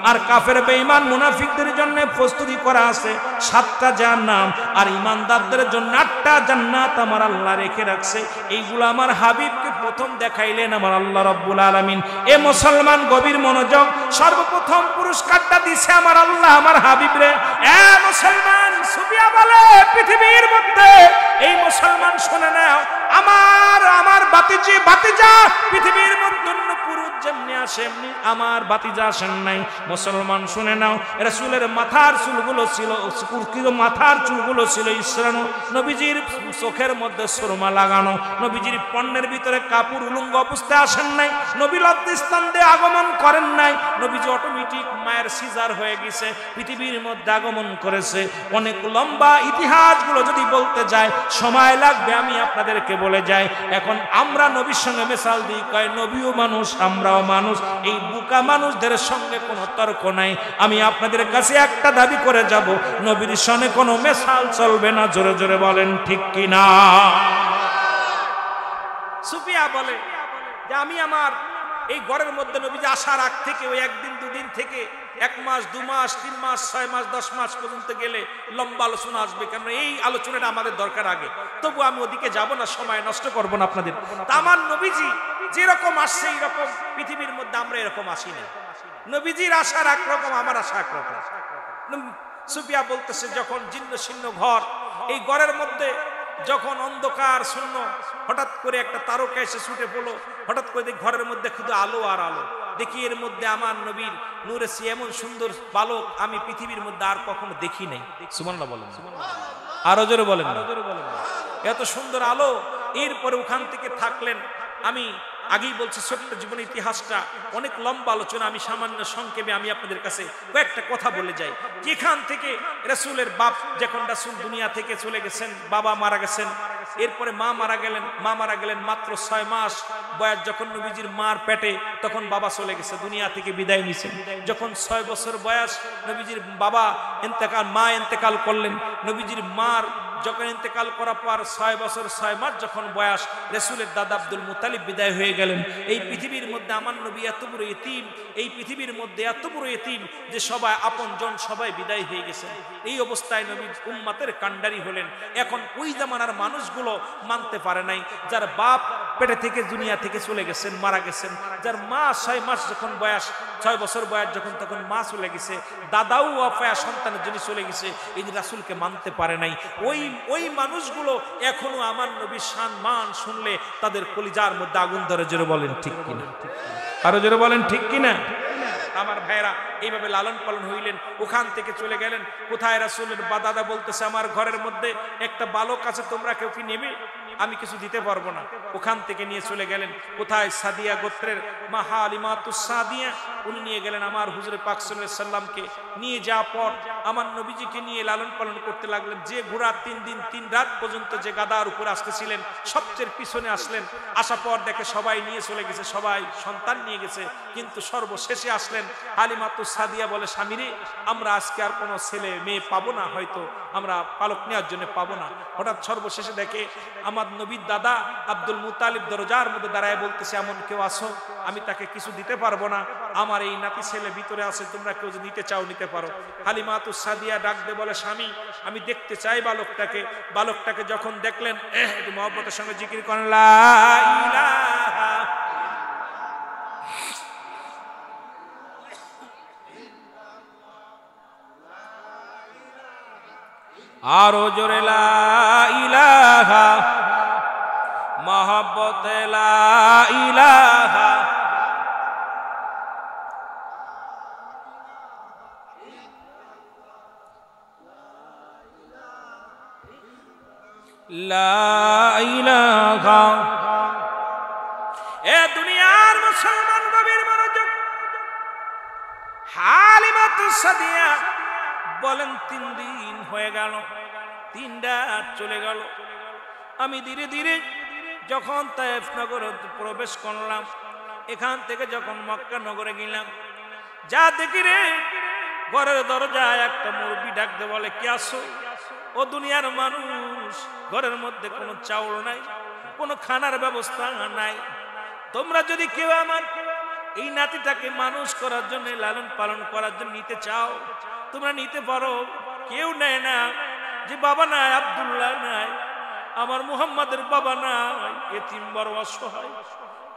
আর কাফের বেঈমান মুনাফিকদের জন্য প্রস্তুতি করা আছে 7টা জান্নাত, আর ঈমানদারদের জন্য 8টা জান্নাত আমার আল্লাহ রেখে রাখছে। এইগুলো আমার হাবিবকে প্রথম দেখাইলেন আমার আল্লাহ রাব্বুল আলামিন। এ মুসলমান গভীর মনোযোগ, সর্বপ্রথম পুরস্কারটা দিছে আমার আল্লাহ আমার হাবিবরে। এ মুসলমান, সুফিয়া বলে পৃথিবীর মধ্যে এই মুসলমান শুনে নাও, আমার বাতিজা পৃথিবীর মধ্যে পুরুষ যেমনি আসে এমনি আমার বাতিজা আসেন নাই। মুসলমান শুনে নাও, রাসূলের মাথার চুলগুলো ছিল, মাথার চুলগুলো ছিল ইসরানো, নবীজির চোখের মধ্যে সুরমা লাগানো, নবীজির পণ্যের ভিতরে কাপড় উলঙ্গ অবস্থায় আসেন নাই, নবী লজ্জাস্থান দিয়ে আগমন করেন নাই, নবীজি অটোমেটিক মায়ের সিজার হয়ে গেছে, পৃথিবীর মধ্যে আগমন করেছে। অনেক লম্বা ইতিহাসগুলো যদি বলতে যায় সময় লাগবে, আমি আপনাদেরকে বলে যাই। এখন আমরা নবীর সঙ্গে মেসাল দিই, কয় নবীও মানুষ আমরাও মানুষ, এই বুকা মানুষদের সঙ্গে কোনো তর্ক নাই। আমি আপনাদের কাছে একটা দাবি করে যাব, নবীর সঙ্গে কোনো মেসাল চলবে না। জোরে জোরে বলেন ঠিক কিনা? সুফিয়া বলে যে আমি আমার এই ঘরের মধ্যে নবীজি আসার আগ থেকে ওই একদিন দুদিন থেকে 1 মাস 2 মাস 3 মাস 6 মাস 10 মাস পর্যন্ত গেলে লম্বা আলোচনা আসবে, কারণ এই আলোচনাটা আমাদের দরকার আগে। তবু আমি ওদিকে যাব না, সময় নষ্ট করব না আপনাদের। তা আমার নবীজি যেরকম আসছে এইরকম পৃথিবীর মধ্যে আমরা এরকম আসি না। নবীজির আসার একরকম, আমার আসা একরকম। সুফিয়া বলতেছে যখন জীর্ণ শীর্ণ ঘর, এই ঘরের মধ্যে যখন অন্ধকার শূন্য, হঠাৎ করে একটা তারকা এসে ছুটে পড়লো, হঠাৎ করে দেখি ঘরের মধ্যে শুধু আলো আর আলো, দেখি এর মধ্যে আমার নবীর নূরে সে এমন সুন্দর বালক আমি পৃথিবীর মধ্যে আর কখনো দেখি নাই। সুবহানাল্লাহ বলেন, আরো জোরে বলেন, এত সুন্দর আলো। এরপরে ওখান থেকে থাকলেন। আমি আগেই বলছি ছোট্ট জীবন ইতিহাসটা অনেক লম্বা আলোচনা, আমি সামান্য সংক্ষেপে আমি আপনাদের কাছে কয়েকটা কথা বলে যাই। যেখান থেকে রাসূলের বাপ, যখন রাসূল দুনিয়া থেকে চলে গেছেন, বাবা মারা গেছেন, এরপরে মা মারা গেলেন মাত্র 6 মাস বয়স যখন নবীজির মার পেটে, তখন বাবা চলে গেছে, দুনিয়া থেকে বিদায় নিছেন। যখন 6 বছর বয়স নবীজির বাবা মা ইন্তেকাল করলেন। নবীজির মার যখন ইন্তেকাল করার পর 6 বছর 6 মাস যখন বয়স, রাসূলের দাদা আব্দুল মুত্তালিব বিদায় হয়ে গেলেন। এই পৃথিবীর মধ্যে আমার নবী এত বড় ইতিম, এই পৃথিবীর মধ্যে এত বড় ইতিম যে সবাই আপনজন সবাই বিদায় হয়ে গেছে। এই অবস্থায় নবী উম্মতের কান্ডারি হলেন। এখন ওই জামানার মানুষগুলো মানতে পারে নাই, যার বাপ পেটে থেকে দুনিয়া থেকে চলে গেছেন, মারা গেছেন, যার মা 6 মাস যখন বয়স, 6 বছর বয়স যখন, তখন মা চলে গেছে, দাদাও অফায়া সন্তানের জন্য চলে গেছে, এই যে রাসূলকে মানতে পারে নাই। ওই মানুষগুলো এখনো আমার নবীর সম্মান শুনলে তাদের কলিজার মধ্যে আগুন ধরে। জোরে বলেন ঠিক কিনা, আরো জোরে বলেন ঠিক কিনা। আমার ভাইরা এইভাবে লালন পালন হইলেন। ওখান থেকে চলে গেলেন কোথায়? রাসূলের দাদা বলতেছে, আমার ঘরের মধ্যে একটা বালক আছে, তোমরা কেউ কি নেবে? আমি কিছু দিতে পারবো না। ওখান থেকে নিয়ে চলে গেলেন কোথায়? সাদিয়া গোত্রের মা হালিমাতুস সাদিয়া, উনি নিয়ে গেলেন আমার হুজুর পাক সাল্লাল্লাহু আলাইহি সাল্লামকে। নিয়ে যাওয়ার পর আমার নবীজিকে নিয়ে লালন পালন করতে লাগলেন। যে ঘোড়া 3 দিন 3 রাত পর্যন্ত যে গাদার উপরে আসতেছিলেন, সবচেয়ে পিছনে আসলেন। আসার পর দেখে সবাই নিয়ে চলে গেছে, সবাই সন্তান নিয়ে গেছে, কিন্তু সর্বশেষে আসলেন হালিমাতুস সাদিয়া, বলে স্বামীরে, আমরা আজকে আর কোনো ছেলে মেয়ে পাবো না, হয়তো আমরা পালক নেওয়ার জন্য পাবো না। হঠাৎ সর্বশেষে দেখে আমার নবীর দাদা আব্দুল মুত্তালিব দরজার মধ্যে দাঁড়ায় বলতেছে, এমন কেউ আসো, আমি তাকে কিছু দিতে পারবো না, আমার এই নাতি ছেলে ভিতরে আছে, তোমরা কেউ যদি নিতে চাও নিতে পারো। হালিমাতুস সাদিয়া ডাক দিয়ে বলে, স্বামী আমি দেখতে চাই বালকটাকে। বালকটাকে যখন দেখলেন, একটু মহব্বতের সঙ্গে জিকির করেন, লা ইলাহা, আরো জোরে লা ইলাহা, মহব্বতে লা ইলাহা, লা ইলাহা। এ দুনিয়ার মুসলমান গভীর মনোযোগ। হালিমাতুস সাদিয়া বলেন 3 দিন হয়ে গেল, 3 রাত চলে গেল। আমি ধীরে ধীরে যখন তায়েফ নগরে প্রবেশ করলাম, এখান থেকে যখন মক্কা নগরে গেলাম, যা দেখি রে, ঘরের দরজায় একটা মুরব্বি ডাকতে বলে, কে আসো? ও দুনিয়ার মানুষ, ঘরের মধ্যে কোনো চাউল নাই, কোনো খানার ব্যবস্থা নাই, তোমরা যদি কেউ আমার এই নাতিটাকে মানুষ করার জন্য, লালন পালন করার জন্য নিতে চাও, তোমরা নিতে পারো। কেউ নেয় না, যে বাবা নাই, আব্দুল্লাহ নাই, আমার মুহাম্মাদের বাবা নাই, এতিম বড় অসহায়,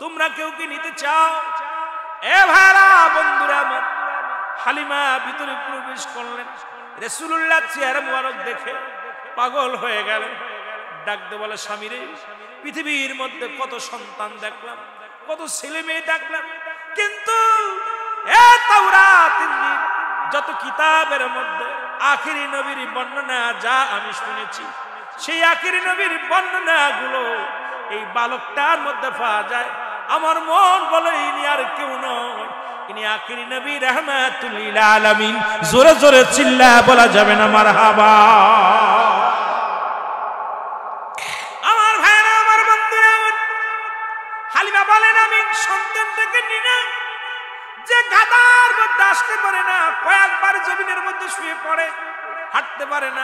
তোমরা কেউ কি নিতে চাও? এ ভাইরা, বন্ধুরা আমার, হালিমা ভিতরে প্রবেশ করলেন। রাসূলুল্লাহ চেহারা মুবারক দেখে পাগল হয়ে গেলেন। ডাকতে বলে, স্বামী রে, পৃথিবীর মধ্যে কত সন্তান দেখলাম, কত ছেলে মেয়ে দেখলাম, কিন্তু তাওরাত ইনজিল যত কিতাবের মধ্যে আখিরি নবীর বর্ণনা যা আমি শুনেছি, সেই আখিরি নবীর বর্ণনা গুলো এই বালকটার মধ্যে পাওয়া যায়। আমার মন বলে ইনি আর কেউ নয়, ইনি আখিরি নবী রাহমাতুল লিল আলামিন। জোরে জোরে চিল্লায় বলা যাবে না মারহাবা। আমার ভাইরা, আমার বন্ধুরা, হালিমা বলেন, আমি সন্তানটাকে নিয়ে যে গাদার মধ্যে আসতে পারে না, কয়েকবার জমিনের মধ্যে শুয়ে পড়ে, হাঁটতে পারে না,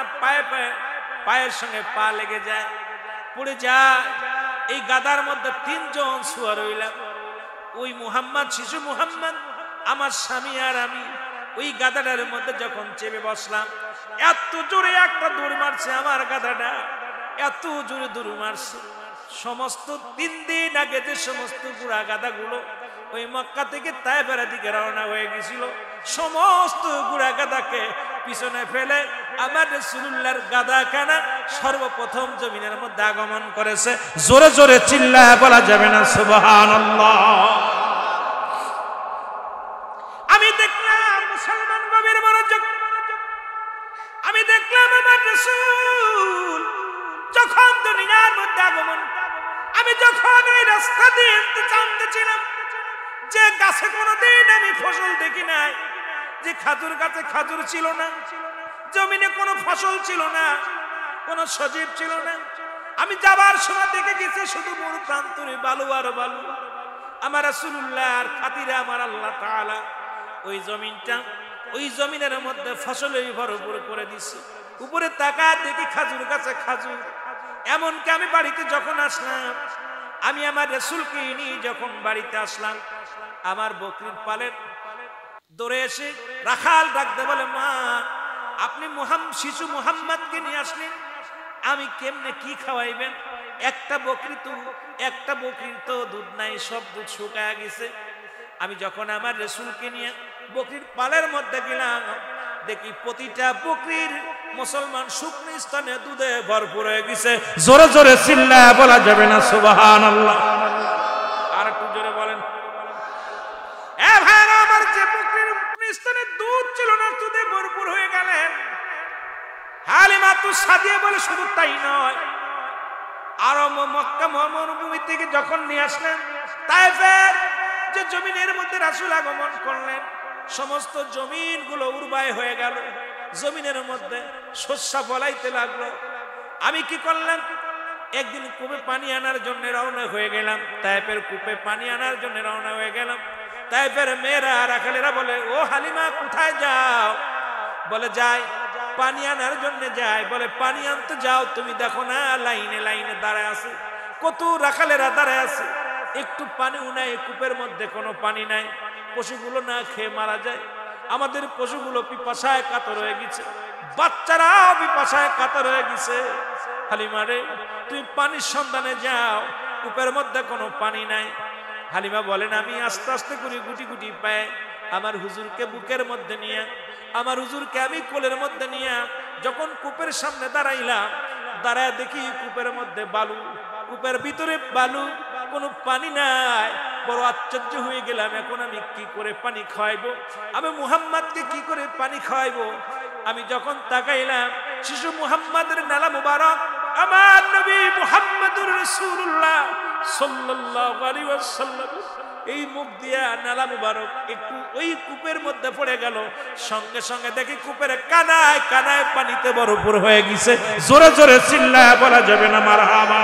পায়ের সঙ্গে পা লেগে যায়, পড়ে যায়। এই গাদার মধ্যে 3 জন শুয়ে রইলাম। ওই মুহাম্মদ, শিশু মুহাম্মদ, আমার স্বামী আর আমি ওই গাদাটার মধ্যে যখন চেপে বসলাম, এত জোরে একটা দৌড় মারছে আমার গাদাটা, এত জোরে দৌড় মারছে। সমস্ত 3 দিন আগে যে সমস্ত বুড়া গাদাগুলো ওই মক্কা থেকে তায়েফের দিকে রওনা হয়ে গেছিল, সমস্ত বুড়া গাদাকে পিছনে ফেলে আমার রাসূলুল্লাহর গাদাখানা সর্বপ্রথম জমিনের মধ্যে আগমন করেছে। জোরে জোরে চিল্লায় বলা যাবে না সুবহানাল্লাহ। আমি দেখলাম মুসলমান গভীর মনোযোগ, আমি দেখলাম আমার রাসূল যখন দুনিয়ার মধ্যে আগমন, আমি যখন এই রাস্তা দিয়ে চালতেছিলাম, যে গাছে কোনোদিন আমি ফসল দেখি নাই, যে খাজুর গাছে খাজুর ছিল না, জমিনে কোনো ফসল ছিল না, কোনো সজীব ছিল না, আমি যাবার সময় দেখে গেছি শুধু মরু প্রান্তরে বালু আর বালু। আমার রাসূলুল্লাহর খাতিরে আমার আল্লাহ তাআলা ওই জমিনটা, ওই জমিনের মধ্যে ফসলে ভরপুর করে দিছে। উপরে তাকায় দেখি খাজুর গাছে খাজুর। এমনকি আমি বাড়িতে যখন আসলাম, আমি আমার রাসূলকে নিয়ে যখন বাড়িতে আসলাম, আমার বকরির পালের দৌড়ে এসে রাখাল ডাকতে বলে, মা আপনি শিশু মুহাম্মদকে নিয়ে আসলেন, আমি কেমনে কি খাওয়াইবেন? একটা বকরির তো দুধ নাই, সব দুধ শুকায় গেছে। আমি যখন আমার রাসূলকে নিয়ে বকরির পালের মধ্যে গেলাম, দেখি প্রতিটা বকরির মুসলমান শুকনো স্থানে দুধে ভরপুর হয়ে গেছে। জোরে জোরে চিল্লায় বলা যাবে না সুবহানাল্লাহ। আর একটু জোরে বলেন। এ ভাইরা আমার, যে বকরির স্থানে দুধ ছিল না, দুধে ভরপুর হয়ে গেলেন। হালিমা তু সাদিয়া বলে শুধু তাই নয়, আরো মক্কা মরুভূমি থেকে যখন নিয়ে আসলেন তায়েফের যে জমিনের মধ্যে রাসূল আগমন করলেন, সমস্ত জমিনগুলো উর্বর হয়ে গেল, জমিনের মধ্যে শস্য ফলাইতে লাগলো। আমি কি করলাম? একদিন কূপে পানি আনার জন্য রওনা হয়ে গেলাম, তায়েফের কূপে পানি আনার জন্য রওনা হয়ে গেলাম। তায়েফের মেয়েরা রাখালেরা বলে, ও হালিমা কোথায় যাও? বলে যাই পানি আনার জন্য যাই। বলে পানি আনতে যাও, তুমি দেখো না লাইনে লাইনে দাঁড়ায় আছে, কত রাখালেরা দাঁড়ায় আছে, একটু পানিও নাই, কূপের মধ্যে কোনো পানি নাই, পশুগুলো না খেয়ে মারা যায়। আমাদের পশুগুলো পিপাসায় কাতর হয়ে গেছে, বাচ্চারাও পিপাসায় কাতর হয়ে গেছে। হালিমা রে, তুমি পানির সন্ধানে যাও, কূপের মধ্যে কোনো পানি নাই। হালিমা বলেন, আমি আস্তে আস্তে করে গুটি গুটি পায়ে আমার হুজুরকে বুকের মধ্যে নিয়ে, আমার হুজুরকে আমি কোলের মধ্যে নিয়ে যখন কূপের সামনে দাঁড়াইলাম, দাঁড়ায় দেখি কূপের মধ্যে বালু, কূপের ভিতরে বালু, কোনো পানি নাই। বড় আশ্চর্য হয়ে গেলাম, এখন আমি কি করে পানি খাওয়াইবো? আমি মুহাম্মদকে কি করে পানি খাওয়াইবো? আমি যখন তাকাইলাম, শিশু মুহাম্মদের নালা মুবারক, আমার নবী মুহাম্মদুর রাসূলুল্লাহ সাল্লাল্লাহু আলাইহি ওয়াসাল্লাম, এই মুখ দিয়া নালা মুবারক একটু ওই কূপের মধ্যে পড়ে গেল। সঙ্গে সঙ্গে দেখি কূপের কানায় কানায় পানিতে ভরপুর হয়ে গেছে। জোরে জোরে চিল্লায় বলা যাবে না মারহাবা।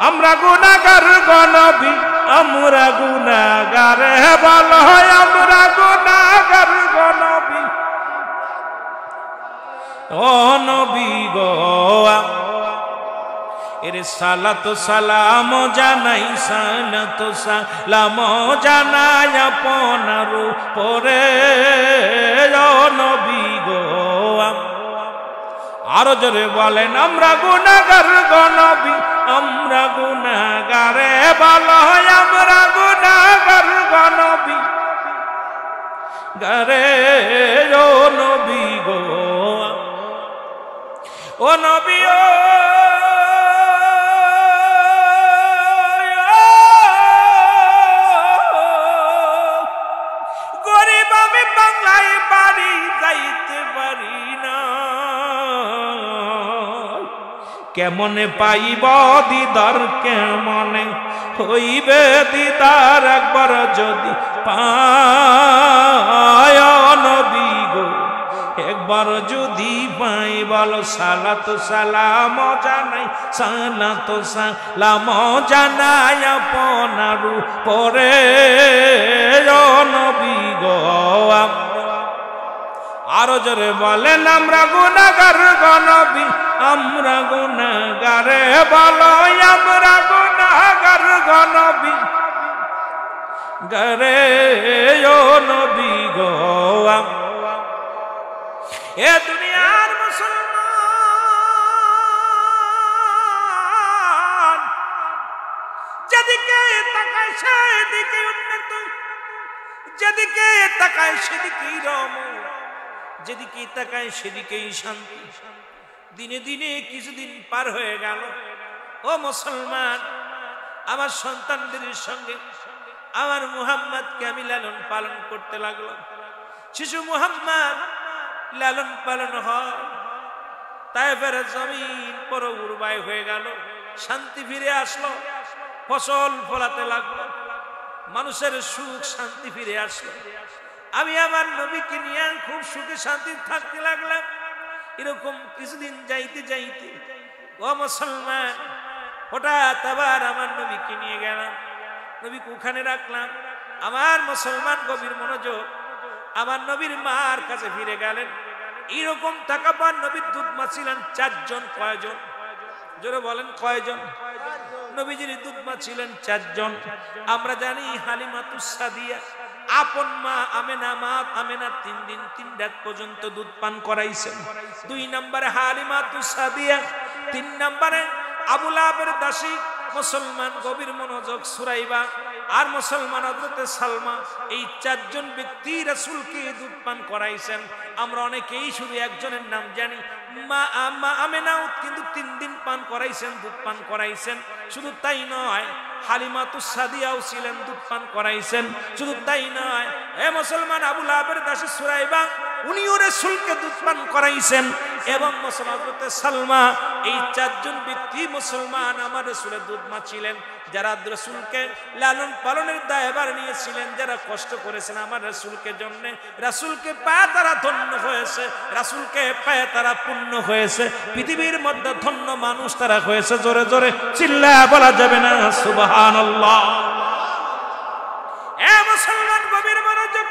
আমরা গুনাহগার গো নবী, আমরা গুনাহগার, বলো আমরা গুনাহগার গো নবী, ও নবী গো। এর সালাত সালাম জানাই, সালাত সালাম জানাই আপনার উপরে, ও নবী গো। আরো জোরে বলেন, আমরা গুনাহগার গো নবী, আমরা গুনাহগার, বলো আমরা গুনাহগার গো নবী গারে, ও নবী গো। ও নবী ও গরিব, আমি বাংলায় বাড়ি যাইতে পারি না, কেমনে পাইব দিদার, কেমনে হইবে দিদার, একবার যদি পায় নবী গো, একবার যদি পাই, বলো সালাত সালাম জানাই, সালাত সালাম জানাই আপনার উপরে, ও নবী গো। আরো জোরে বলেন, আমরা গুনাহগার গো নবী, আমরা গুনাহগার, বলো আমরা গুনাহগার গো নবী গারে, ও নবী গো। এ দুনিয়ার মুসলমান যেদিকে তাকায় সেদিকে উন্নত, যেদিকে তাকায় সেদিকেই রম, যেদিকেই তাকায় সেদিকেই শান্তি। দিনে দিনে কিছুদিন পার হয়ে গেল। ও মুসলমান, আমার সন্তানদের সঙ্গে আমার মুহাম্মদকে আমি লালন পালন করতে লাগলাম। শিশু মুহাম্মদ লালন পালন হয়, তায়েফের জমিন পুরো উর্বর হয়ে গেল, শান্তি ফিরে আসলো, ফসল ফলাতে লাগলো, মানুষের সুখ শান্তি ফিরে আসলো। আমি আমার নবীকে নিয়ে খুব সুখে শান্তি থাকতে লাগলাম। এরকম কিছুদিন যাইতে যাইতে ও মুসলমান, হঠাৎ আবার আমার নবীকে নিয়ে গেলাম, নবীকে ওখানে রাখলাম। আমার মুসলমান গভীর মনোযোগ, আমার নবীর মার কাছে ফিরে গেলেন। এরকম থাকাবার নবীর দুধ মা ছিলেন 4 জন। কয়জন? জোরে বলেন কয়জন? নবীজির দুধ মা ছিলেন 4 জন। আমরা জানি হালিমাতুস সাদিয়া আপন মা আমেনা 3 দিন 3 রাত পর্যন্ত দুধ পান করাইছেন। 2 নম্বরে হালিমাতুস সাদিয়া, 3 নম্বরে আবু লাহাবের দাসী মুসলমান গভীর মনোযোগ সুরাইবা, আর মুসলমান হযরতে সালমা। এই 4 জন ব্যক্তি রাসূলকে দুধ পান করাইছেন। আমরা অনেকেই শুধু একজনের নাম জানি, মা আমেনাও কিন্তু 3 দিন পান করাইছেন, দুধ পান করাইছেন। শুধু তাই নয়, হালিমাতুস সাদিয়াও ছিলেন, দুধ পান করাইছেন। শুধু তাই নয়, হে মুসলমান, আবু লাহাবের দাসী সুরাইবা উনিও রাসূলকে দুধ পান করাইছেন। এবং মুসলমান হযরতে সালমা, এই 4 জন ব্যক্তি মুসলমান আমার রাসূলের দুধ মা ছিলেন, যারা রাসূলকে লালন পালনের দায়ভার নিয়েছিলেন, যারা কষ্ট করেছেন আমার রাসূলকে জন্য। রাসূলকে পায় তারা ধন্য হয়েছে, রাসূলকে পায় তারা পূর্ণ হয়েছে। পৃথিবীর মধ্যে ধন্য মানুষ তারা হয়েছে। জোরে জোরে চিল্লায়া বলা যাবে না সুবহানাল্লাহ? এ মুসলমান গভীর মনোযোগ,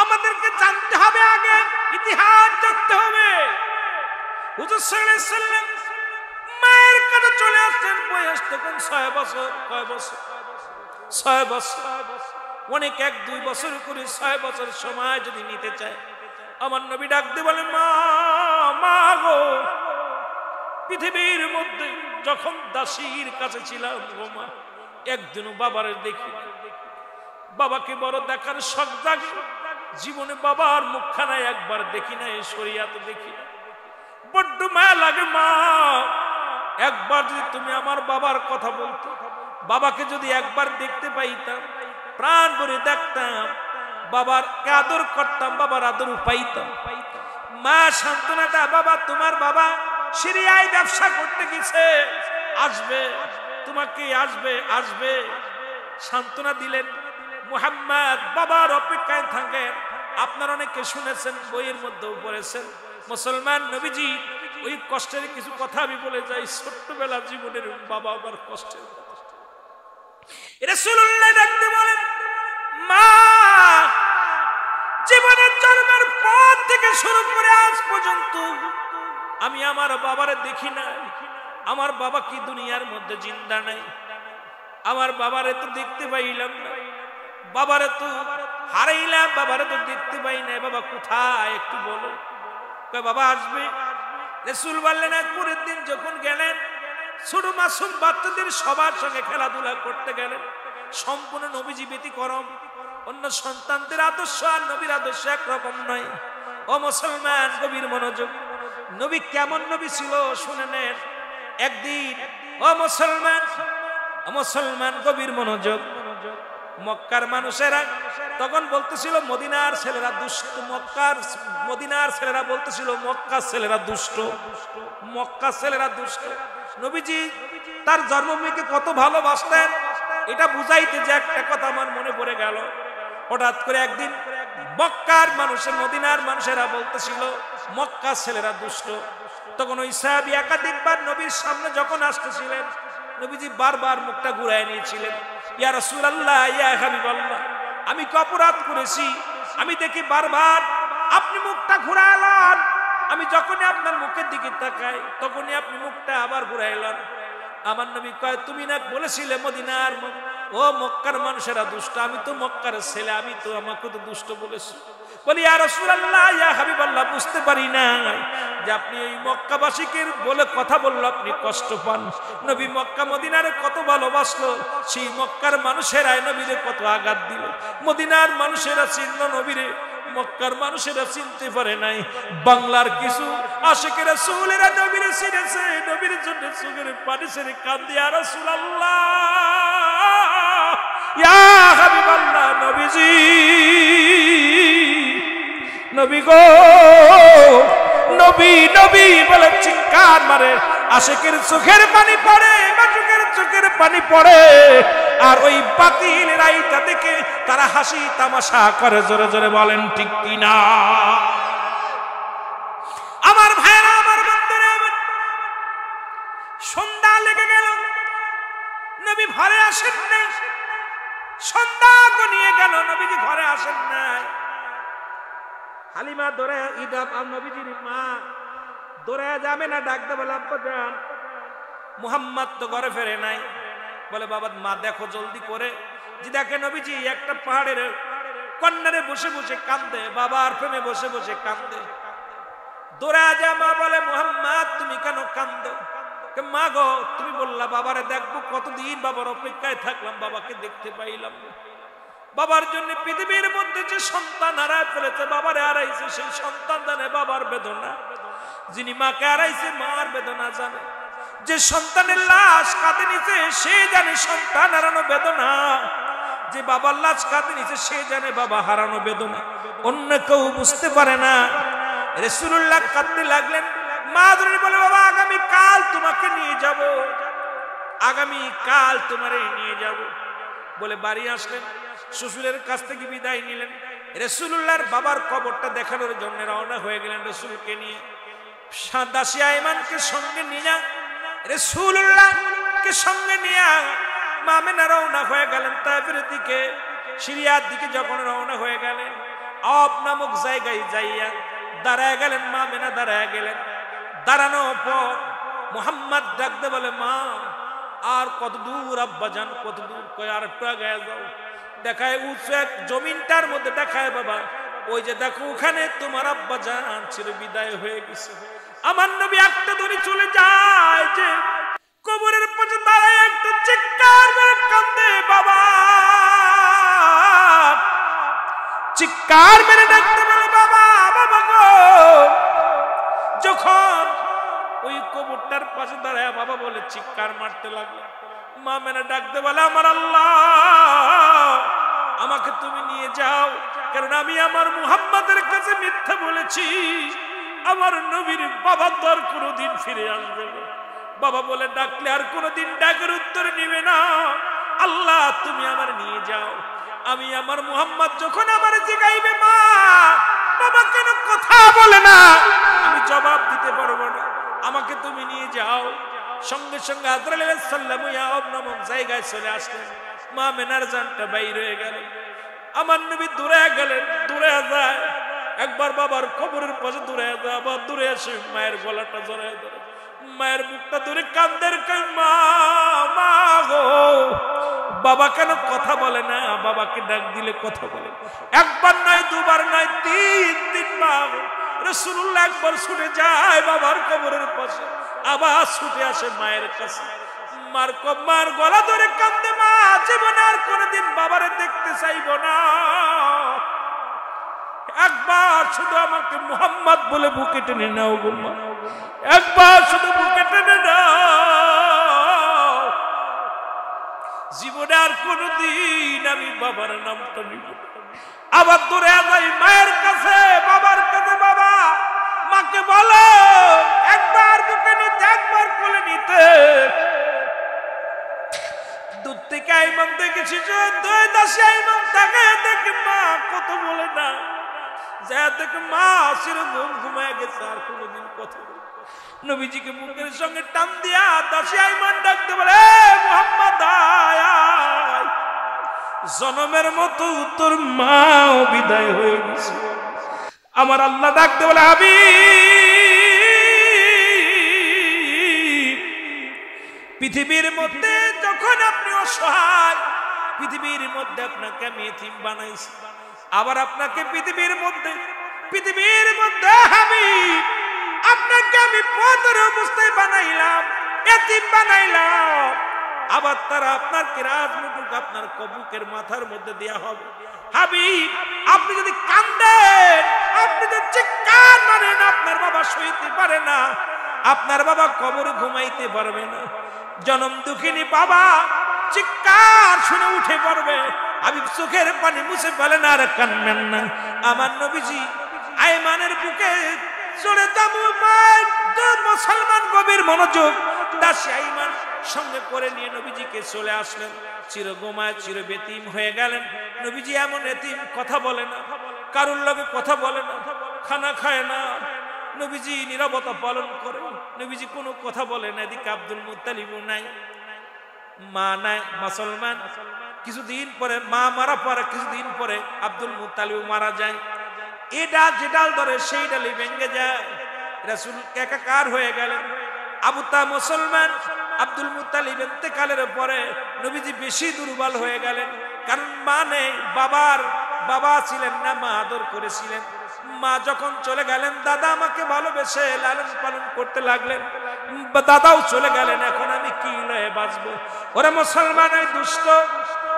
আমাদেরকে জানতে হবে, আগে ইতিহাস জানতে হবে। হুজুর সাল্লাল্লাহু আলাইহি সাল্লাম মায়ের কাছে চলে আসছেন, বয়স তখন 6 বছর। কয় বছর? 6 বছর। অনেক 1-2 বছর করে 6 বছর সময় যদি নিতে চায়, আমার নবী ডাক দিয়ে বলেন, মা মা গো, পৃথিবীর মধ্যে যখন দাসীর কাছে ছিলাম গো মা, একদিনও বাবার দেখি, বাবাকে বড় দেখার শখ জাগে, জীবনে বাবার মুখখানা একবার দেখি না, শরিয়াতে দেখি না, বড্ড মায়া লাগে মা। একবার যদি তুমি আমার বাবার কথা বলতো, বাবাকে যদি একবার দেখতে পাইতাম, প্রাণ ভরে দেখতাম, বাবার আদর করতাম, বাবার আদর পাইতাম। মা সান্ত্বনা দেয়, বাবা তোমার বাবা সিরিয়ায় ব্যবসা করতে গেছে, আসবে, তোমাকে আসবে আসবে। সান্ত্বনা দিলেন। মুহাম্মদ বাবার অপেক্ষায় থাকেন। আপনারা অনেকে শুনেছেন, বইয়ের মধ্যেও পড়েছেন। মুসলমান নবীজি ওই কষ্টের কিছু কথা আমি বলে যাই, ছোট্টবেলা জীবনের বাবা আমার কষ্টের কথা। রাসূলুল্লাহ ডাকতে বলেন, মা জীবনের জন্মের পর থেকে শুরু করে আজ পর্যন্ত আমি আমার বাবারে দেখি না। আমার বাবা কি দুনিয়ার মধ্যে জিন্দা নাই? আমার বাবারে তো দেখতে পাইলাম না, বাবারে তো হারাইলাম, বাবারে তো দেখতে পাই না। বাবা কোথায় একটু বলো। বাবা আসবে। রাসূল বললেন, পরের দিন যখন গেলেন, ছোট মাসুম বাচ্চাদের সবার সঙ্গে খেলাধুলা করতে গেলেন। সম্পূর্ণ নবীজি ব্যতিক্রম। অন্য সন্তানদের আদর্শ আর নবীর আদর্শ একরকম নয়। ও মুসলমান গভীর মনোযোগ, নবী কেমন নবী ছিল শুনে নেন। একদিন ও মুসলমান গভীর মনোযোগ, মক্কার মানুষেরা তখন বলতেছিল মদিনার ছেলেরা দুষ্ট। মদিনার ছেলেরা বলতেছিল মক্কার ছেলেরা দুষ্ট, মক্কার ছেলেরা দুষ্ট। নবীজি তার জন্মভূমিকে কত ভালোবাসতেন, এটা বুঝাইতে যে একটা কথা আমার মনে পড়ে গেল। হঠাৎ করে একদিন মক্কার মানুষের, মদিনার মানুষেরা বলতেছিল মক্কার ছেলেরা দুষ্ট। তখন ওই সাহাবী একাধিকবার নবীর সামনে যখন আসতেছিলেন, নবীজি বারবার মুখটা ঘুরায় নিয়েছিলেন। ইয়া রাসূলুল্লাহ, ইয়া হাবিবাল্লাহ, আমি কি অপরাধ করেছি? আমি দেখি বারবার আপনি মুখটা ঘুরাইলেন। আমি যখনই আপনার মুখের দিকে তাকাই, তখনই আপনি মুখটা আবার ঘুরাইলেন। আমার নবী কয়, তুমি না বলেছিলে মদিনার ও মক্কার মানুষেরা দুষ্ট? আমি তো মক্কার ছেলে, আমি তো আমাকে তো দুষ্ট বলেছি। বলি ইয়া রাসূলুল্লাহ, ইয়া হাবিবাল্লাহ, বুঝতে পারি না যে আপনি এই মক্কাবাসীকে বলে কথা বললো আপনি কষ্ট পান। নবী মক্কা মদিনারে কত ভালোবাসলো, সেই মক্কার মানুষেরা নবীরে কত আঘাত দিল। মদিনার মানুষেরা চিনল নবীরে, মক্কার মানুষেরা চিনতে পারে নাই, বাংলার কিছু আশিক রাসূলেরা নবীর চিনেছে, নবীর জন্য চোখের পানি ছেড়ে কান্দে, ইয়া রাসূলুল্লাহ, ইয়া হাবিবাল্লাহ, নবীজি, নবী গো, নবী, নবী বলে চিৎকার মারে। আশিকের চোখের পানি পড়ে, মাসুকের চোখের পানি পড়ে, আর ওই বাতিল রাইটা দেখে তারা হাসি তামাশা করে। জোরে জোরে বলেন ঠিক কিনা? আমার ভাইরা, আমার বন্ধুরা, সন্ধ্যা লেগে গেল, নবী ঘরে আসেন নাই। সন্ধ্যা গনিয়ে গেল, নবীজি ঘরে আসেন নাই। হালিমা দৌড়ে, ইদাব আর নবীজির মা দৌড়ে যাবে না, ডাকতে বলে আব্বা যান, মুহাম্মদ তো ঘরে ফেরে নাই। বলে বাবা, মা দেখো জলদি করে। যে দেখে নবীজি একটা পাহাড়ের কন্যারে বসে বসে কান্দে, বাবার প্রেমে বসে বসে কান্দে। দৌড়ে যা মা বলে, মুহাম্মদ তুমি কেন কান্দো? মা গো, তুমি বললা বাবারে দেখবো, কতদিন বাবার অপেক্ষায় থাকলাম, বাবাকে দেখতে পাইলাম না। বাবার জন্য পৃথিবীর মধ্যে যে সন্তান হারায় ফেলেছে, বাবারে হারাইছে, সেই সন্তান জানে বাবার বেদনা। যিনি মাকে হারাইছে মার বেদনা জানে। যে সন্তানের লাশ কাঁদে নিছে সে জানে সন্তান হারানো বেদনা। যে বাবার লাশ কাঁদে নিছে সে জানে বাবা হারানো বেদনা। অন্য কেউ বুঝতে পারে না। রাসূলুল্লাহ কাঁদতে লাগলেন। মা ধরে বলে, বাবা আগামী কাল তোমাকে নিয়ে যাব, আগামী কাল তোমারে নিয়ে যাব। বলে বাড়ি আসলেন, শ্বশুরের কাছ থেকে বিদায় নিলেন। রাসূলুল্লাহর বাবার কবরটা দেখানোর জন্য রওনা হয়ে গেলেন রাসূলকে নিয়ে। দাসী আইমানকে সঙ্গে নিয়ে, রাসূলুল্লাহকে সঙ্গে নিয়ে মা আমেনা রওনা হয়ে গেলেন তায়েফের দিকে। সিরিয়ার দিকে যখন রওনা হয়ে গেলেন, আব নামক জায়গায় যাইয়া দাঁড়ায় গেলেন। মা আমেনা দাঁড়ায় গেলেন। দাঁড়ানোর পর মুহাম্মদ ডাকতে বলে, মা আর কত দূর আব্বা জান, কত দূর? কয় আর একটু আগে যাও। দেখায় উঁচু এক জমিনটার মধ্যে, দেখায় বাবা ওই যে দেখো ওখানে তোমার আব্বা জান ছিল, বিদায় হয়ে গেছে। আমার নবী একটা দড়ি চলে যায়, যে কবরের পাশে দাঁড়ায় একটা চিৎকার মেরে কান্দে, বাবা চিৎকার মেরে ডাকতে বলে, বাবা, বাবা গো। যখন ওই কবরটার পাশে দাঁড়ায় বাবা বলে চিৎকার মারতে লাগলো। মা মেনে ডাকতে বলে, আমার আল্লাহ, আমাকে তুমি নিয়ে যাও, কারণ আমি আমার মুহাম্মাদের কাছে মিথ্যা বলেছি। আমার নবীর বাবা তো আর কোনোদিন ফিরে আসবে না। বাবা বলে ডাকলে আর কোনোদিন ডাকের উত্তর নিবে না। আল্লাহ তুমি আমার নিয়ে যাও। আমি আমার মুহাম্মদ যখন আমার জিগাইবে, মা বাবা কেন কথা বলে না, আমি জবাব দিতে পারবো না, আমাকে তুমি নিয়ে যাও। সঙ্গে সঙ্গে আজরাইল আলাইহিস সালাম ইয়াব নামক জায়গায় চলে আসলেন। মা মেনার জানটা বাইর হয়ে গেল। আমার নবী দূরে গেলেন। দূরে যায়, একবার বাবার কবরের পাশে দূরে যায়, আবার দূরে এসে মায়ের গলাটা জড়ায় ধরে, মায়ের মুখটা ধরে কান্দের, মা, মা গো। বাবা কেন কথা বলে না? বাবাকে ডাক দিলে কথা বলে। একবার নয়, দুবার নয়, তিনবার। রাসূলুল্লাহ একবার ছুটে যায় বাবার কবরের পাশে, আবার ছুটে আসে মায়ের কাছে। মার গলা ধরে কান্দে, মা জীবনে আর কোনোদিন বাবারে দেখতে চাইব না। একবার শুধু আমাকে মুহাম্মদ বলে বুকে টেনে নাও গো মা, একবার শুধু বুকে টেনে নাও। জীবনে আর কোনোদিন আমি বাবার নামটা নিব। আবার দূরে যাই মায়ের কাছে, বাবার কাছে। বাবা মাকে বলো একবার বুকে নিতে, একবার কোলে নিতে। দূর থেকে আইমান দেখেছি, দুই দাসী আইমান তাকে দেখে মা কত বলে না, যা দেখে মা সেরকম ঘুমায় গেছে, আর কোনোদিন কথা বলে। নবীজিকে বুকের সঙ্গে টান দিয়া দাসী আইমান ডাকতে বলে, মুহাম্মদ আয়, জনমের মতো তোর মাও বিদায় হয়ে গেছে। আমার আল্লাহ ডাকতে বলে, হাবিব, পৃথিবীর মধ্যে যখন আপনি অসহায়, পৃথিবীর মধ্যে আপনাকে আমি এতিম বানাইছি, আবার আপনাকে পৃথিবীর মধ্যে হাবিব আপনাকে আমি পথের অবস্থায় বানাইলাম, এতিম বানাইলাম। আবার তারা আপনার কিরাত মুটুক আপনার কবুকের মাথার মধ্যে দেয়া হবে। হাবিব, আপনি যদি কান্দেন, আপনি যদি চিৎকার মারেন, আপনার বাবা সইতে পারে না, আপনার বাবা কবরে ঘুমাইতে পারবে না। জনম দুঃখিনী বাবা চিৎকার শুনে উঠে পড়বে। হাবিব চোখের পানি মুছে বলেন, আর কান্দেন না, আমার নবীজি আইমানের বুকে চলে যাবো। মুসলমান গভীর মনোযোগ, দাসী আইমান সঙ্গে করে নিয়ে নবীজিকে চলে আসলেন। চির গোমায় চির বেতিম হয়ে গেলেন। নবীজি এমন এতিম, কথা বলে না, কারুর লগে কথা বলে না, খানা খায় না। নবীজি নীরবতা পালন করে, নবীজি কোনো কথা বলে না। এদিকে আব্দুল মুত্তালিবও নাই, মা নাই, মুসলমান। কিছুদিন পরে মা মারা পরে কিছুদিন পরে আব্দুল মুত্তালিব মারা যায়। এটা যে ডাল ধরে সেই ডালে ভেঙে যায়। রাসূল একাকার হয়ে গেলেন। আবু তালেব মুসলমান, আব্দুল মুত্তালিব ইন্তেকালের পরে নবীজি বেশি দুর্বল হয়ে গেলেন। কারণ মা নেই, বাবা ছিলেন না, মা আদর করেছিলেন। মা যখন চলে গেলেন, দাদা আমাকে ভালোবেসে লালন পালন করতে লাগলেন। দাদাও চলে গেলেন, এখন আমি কি লয়ে বাঁচবো? ওরা মুসলমান এই দুষ্ট,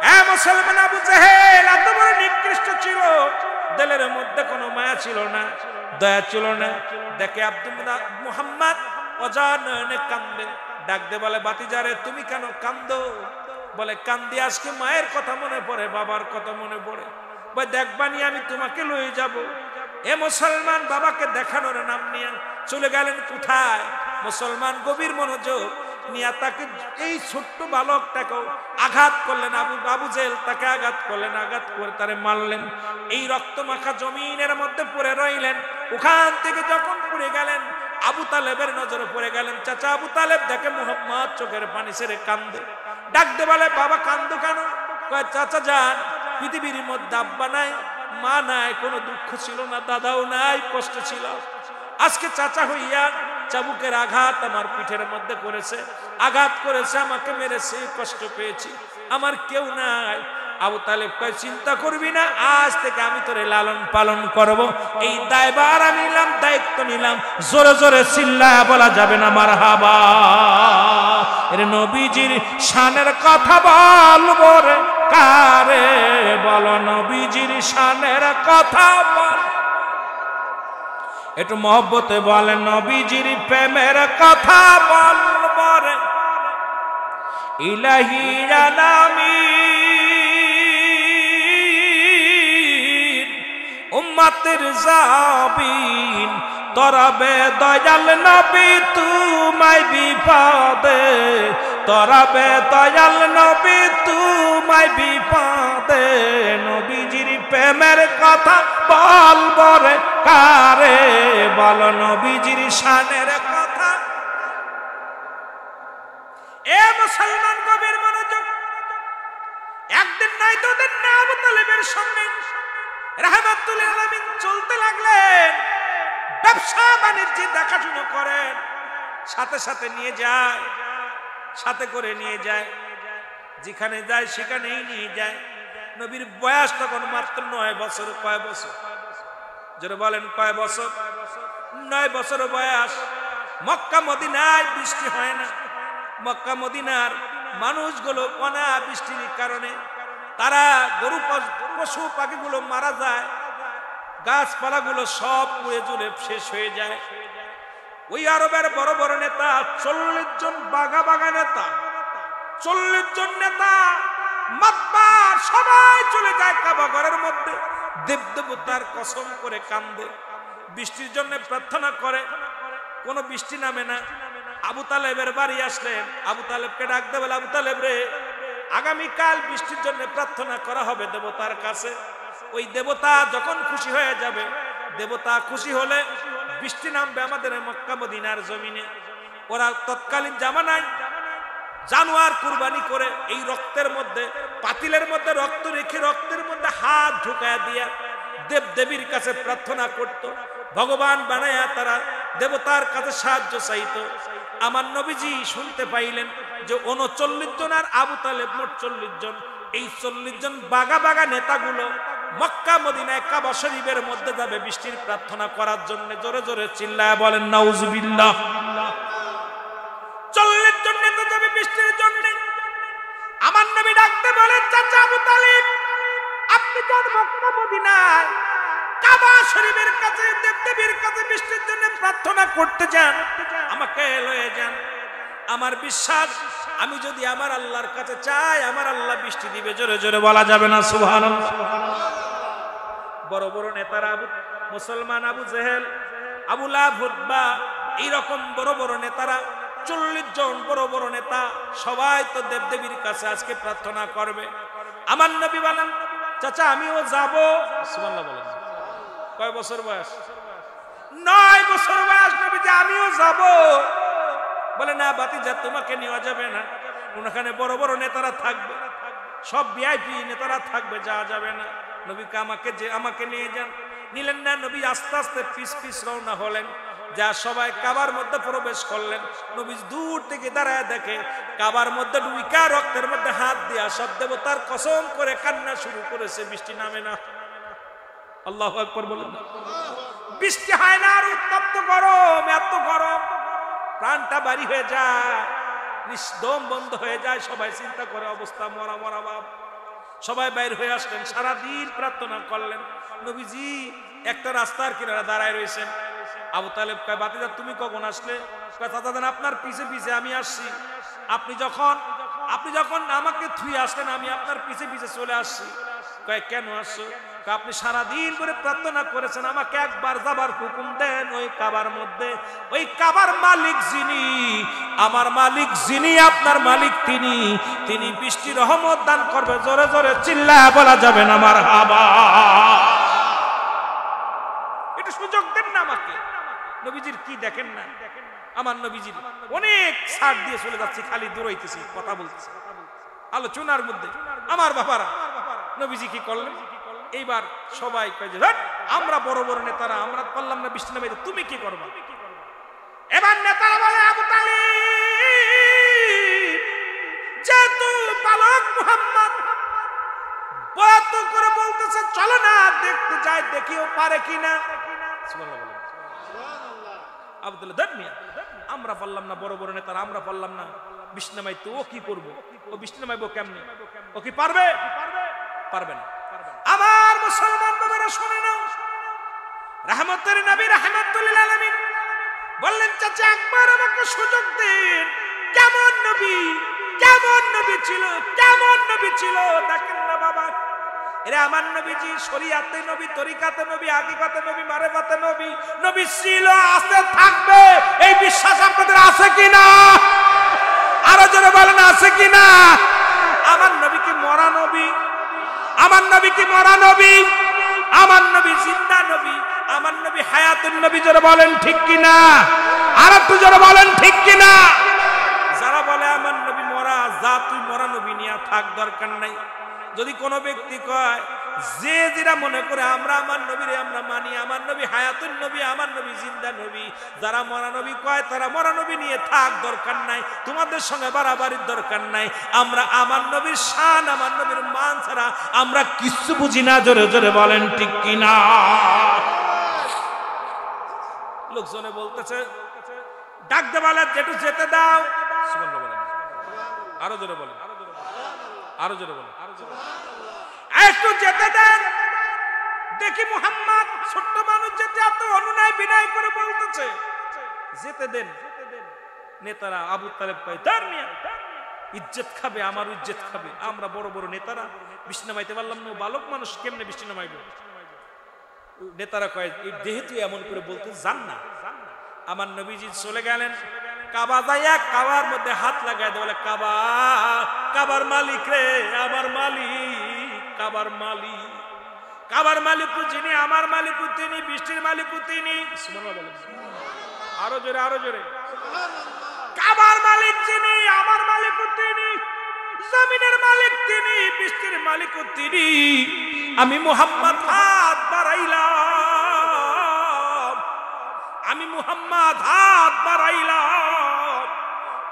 হ্যাঁ মুসলমান আবু জেহেল এত বড় নিকৃষ্ট ছিল, দিলের মধ্যে কোনো মায়া ছিল না, দয়া ছিল না। দেখে আব্দুল মুহাম্মদ অজাননে কান্দে, ডাক দে বলে, বাতিজারে তুমি কেন কান্দো? বলে, কান্দি আজকে মায়ের কথা মনে পড়ে, বাবার কথা মনে পড়ে। বলে, দেখবানি আমি তোমাকে লয়ে যাব। এ মুসলমান বাবাকে দেখানোর নাম নিয়ে চলে গেলেন কোথায়? মুসলমান গভীর মনোযোগ নিয়ে তাকে, এই ছোট্ট বালকটাকেও আঘাত করলেন। আবু জেহেল তাকে আঘাত করলেন, আঘাত করে তারে মারলেন। এই রক্ত মাখা জমিনের মধ্যে পড়ে রইলেন। ওখান থেকে যখন পড়ে গেলেন, আবু তালেবের নজরে পড়ে গেলেন। চাচা আবু তালেব দেখে মুহাম্মদ চোখের পানি ছেড়ে কান্দে। ডাকতে বলে, বাবা কান্দো কেন? কয়, চাচা যান, পৃথিবীর মধ্যে আব্বা নাই, মা নাই, কোনো দুঃখ ছিল না, দাদাও নাই, কষ্ট ছিল। আজকে চাচা হইয়া চাবুকের আঘাত আমার পিঠের মধ্যে করেছে, আঘাত করেছে, আমাকে মেরেছে, কষ্ট পেয়েছি, আমার কেউ নাই। আবু তালেব কয়, চিন্তা করবি না, আজ থেকে আমি তোরে লালন পালন করব। এই দায়ভার আমি নিলাম, দায়িত্ব নিলাম। জোরে জোরে চিল্লায়া বলা যাবে না মারহাবা? এর নবীজির শানের কথা বলবো রে কারে? বলো নবীজির শানের কথা বল। একটু মহব্বতে বলে, নবীজির প্রেমের কথা বলবো রে ইলাহি আলামিন, উম্মতের জাবিন তরাবে দয়াল নবী তুমাই বিপদে, তরাবে দয়াল নবী তুমাই বিপদে। নবীজির প্রেমের কথা বলবো রে কারে? বলো নবীজির শানের কথা। এ মুসলমান গভীর মনোযোগ, একদিন নাই দুদিন না আবু তালেবের সঙ্গে রাহমাতুল আলামিন চলতে লাগলেন। ব্যবসা বাণিজ্য দেখাশোনা করেন, সাথে সাথে নিয়ে যায়, সাথে করে নিয়ে যায়, যেখানে যায় সেখানেই নিয়ে যায়। নবীর বয়স তখন মাত্র 9 বছর। কয় বছর? যারা বলেন কয় বছর? 9 বছর বয়স। মক্কা মদিনায় বৃষ্টি হয় না। মক্কা মদিনার মানুষগুলো অনাবৃষ্টির কারণে তারা গরু পশু পাখিগুলো মারা যায়, গাছপালাগুলো সব পুড়ে জুড়ে শেষ হয়ে যায়। ওই আরবের বড় বড় নেতা, 40 জন বাঘা বাঘা নেতা, 40 জন নেতা মাতবার সবাই চলে যায় কাবা ঘরের মধ্যে, দেবদেবতার কসম করে কান্দে, বৃষ্টির জন্য প্রার্থনা করে, কোনো বৃষ্টি নামে না। আবু তালেবের বাড়ি আসলেন, আবু তালেবকে ডাক দে বলে, আবু তালেব রে, আগামীকাল বৃষ্টির জন্য প্রার্থনা করা হবে দেবতার কাছে। ওই দেবতা যখন খুশি হয়ে যাবে, দেবতা খুশি হলে বৃষ্টি নামবে আমাদের মক্কা মদিনার জমিনে। ওরা তৎকালীন জামানায় জানোয়ার কুরবানি করে এই রক্তের মধ্যে, পাতিলের মধ্যে রক্ত রেখে রক্তের মধ্যে হাত ঢুকায় দিয়া দেব দেবীর কাছে প্রার্থনা করত, ভগবান বানায়া তারা দেবতার কাছে সাহায্য চাইতো। আমার নবীজি শুনতে পাইলেন যে 39 জন আর আবু তালেব মোট 40 জন। এই 40 জন বাঘা বাঘা নেতাগুলো মক্কা মদিনায় কাবা শরীফের মধ্যে যাবে বৃষ্টির প্রার্থনা করার জন্য। জোরে জোরে চিল্লায় বলেন নাউজুবিল্লাহ। 40 জন নেতা যাবে বৃষ্টির জন্য। আপনি যান মক্কা মদিনায় কাবা শরীফের কাছে দেবদেবীর কাছে বৃষ্টির জন্য প্রার্থনা করতে যান, আমাকে লয়ে যান। আমার বিশ্বাস আমি যদি আমার আল্লাহর কাছে চাই আমার আল্লাহ বৃষ্টি দিবে। জোরে জোরে বলা যাবে না সুবহানাল্লাহ। বড় বড় নেতারা মুসলমান আবু জেহেল, আবু লাহাব, উতবা, এইরকম বড় বড় নেতারা 40 জন বড় বড় নেতা সবাই তো দেবদেবীর কাছে আজকে প্রার্থনা করবে। আমার নবী বলেন চাচা আমিও যাব। সুবহানাল্লাহ বলেন। কয় বছর বয়স? 9 বছর বয়স। নবী যে আমিও যাব। বলে না ভাতিজা তোমাকে নেওয়া যাবে না, ওখানে বড় বড় নেতারা থাকবে, সব ভিআইপি নেতারা থাকবে, যাওয়া যাবে না। নবীকে আমাকে নিয়ে যান। নিলেন না। নবী আস্তে আস্তে পিস পিস রওনা হলেন। যা সবাই কাবার মধ্যে প্রবেশ করলেন। নবী দূর থেকে দাঁড়ায় দেখে কাবার মধ্যে ঢুইকা রক্তের মধ্যে হাত দিয়া সব দেবতার কসম করে কান্না শুরু করেছে। বৃষ্টি নামে না। আল্লাহু আকবার বলেন। বৃষ্টি হয় না। আর উত্তপ্ত গরম, এত গরম প্রাণটা বাড়ি হয়ে যায়, নিঃদম বন্ধ হয়ে যায়। সবাই চিন্তা করে অবস্থা মরা মরা ভাব। সবাই বাইর হয়ে আসলেন, সারাদিন প্রার্থনা করলেন। নবীজি একটা রাস্তার কিনারে দাঁড়ায় রয়েছেন। আবু তালেব কয় ভাতিজা তুমি কখন আসলে? কয় চাচা জান আপনার পিছে পিছে আমি আসছি। আপনি যখন আমাকে থুয়ে আসলেন আমি আপনার পিছে পিছে চলে আসছি। কয় কেন আসছো? আপনি সারাদিন করে প্রার্থনা করেছেন, আমাকে একবার যাবার হুকুম দেন ওই কাবার মধ্যে। ওই কাবার মালিক যিনি, আমার মালিক যিনি, আপনার মালিক তিনি বৃষ্টি রহমত দান করবে। জোরে জোরে চিল্লায় বলা যাবে না মারহাবা। এটা সুযোগ দেন না আমাকে। নবীজির কি দেখেন না? আমার নবীজির অনেক ছাড় দিয়ে চলে যাচ্ছি, খালি দৌড়াইতেছি, কথা বলতেছি আলোচনার মধ্যে। আমার বাবারা নবীজি কি করলেন? এইবার সবাই কয় যে আমরা বড় বড় নেতারা আমরা পারলাম না বৃষ্টি নামাইতে, তুমি কি করবা? এবার নেতারা বলে আবু তালিব যেহেতু পালক মুহাম্মদ বয়াত করে বলতেছে চলো না দেখতে যাই, দেখিও পারে কিনা। সুবহানাল্লাহ বলেন। আব্দুল্লাহ দেন মিয়া আমরা পারলাম না, বড় বড় নেতারা আমরা পারলাম না বৃষ্টি নামাইতে, ও কি করবো? ও বৃষ্টি নামাইবো কেমনে? ও কি পারবে? পারবে না। আমার মুসলমান বাবারা শুনে নাও, রাহমাতুল নবী রাহমাতুল লিল আলামিন বললেন চাচা একবার আমাকে সুযোগ দিন। কেমন নবী ছিল, কেমন নবী ছিল দেখেন না বাবা। এরা আমার নবীজি শরীয়তে নবী, তরিকাতে নবী, হাকিকতে নবী, মারেফাতে নবী। নবী ছিল, আছে, থাকবে, এই বিশ্বাস আপনাদের আছে কিনা? আরো জোরে বলেন আছে কিনা? আমার নবী কি মরা নবী? আমার নবী কি মরা নবী? আমার নবী জিন্দা নবী, আমার নবী হায়াতুন নবী। জোরে বলেন ঠিক কিনা? আর একটু জোরে বলেন ঠিক কিনা? যারা বলে আমার নবী মরা, যা তুই মরা নবী নিয়ে থাক, দরকার নাই। যদি কোনো ব্যক্তি কয় যে যেটা মনে করে আমরা আমার নবীরে আমরা মানি, আমার নবী হায়াতুন নবী, আমার নবী জিন্দা নবী, যারা মরা নবী কয় তারা মরা নবী নিয়ে থাক, দরকার নাই, তোমাদের সঙ্গে বাড়াবাড়ির দরকার নাই। আমরা আমার নবীর শান, আমার নবীর মান ছাড়া আমরা কিছু বুঝি না। জোরে জোরে বলেন ঠিক কিনা? লোকজনে বলতেছে ডাক দে বলে যেটু যেতে দাও। সুবহানাল্লাহ বলেন। আরো জোরে বলেন, আরো জোরে বলেন, একটু যেতে দেন। দেখি মুহাম্মদ ছোট্ট মানুষ যেতে এত অনুনয় বিনয় করে বলতেছে যেতে দেন। নেতারা আবু তালেব কয় ধর মিয়া, ইজ্জত খাবে, আমার ইজ্জত খাবে। আমরা বড় বড় নেতারা বৃষ্টি নামাইতে পারলাম না, বালক মানুষ কেমনে বৃষ্টি নামাইবে? নেতারা কয় যেহেতু এমন করে বলতে যান না। আমার নবীজি চলে গেলেন কাবা যাইয়া কাবার মধ্যে হাত লাগায় দেয়, বলে কাবা, কাবার মালিক রে, আমার মালিক, কাবার মালিক, কাবার মালিক যিনি, আমার মালিক তিনি, বৃষ্টির মালিক তিনি। সুবহানাল্লাহ বলেন। আরো জোরে, আরো জোরে। কাবার মালিক যিনি, আমার মালিক তিনি, জমিনের মালিক তিনি, বৃষ্টির মালিক তিনি। আমি মুহাম্মদ হাত বাড়াইলাম, আমি মুহাম্মদ হাত বাড়াইলাম,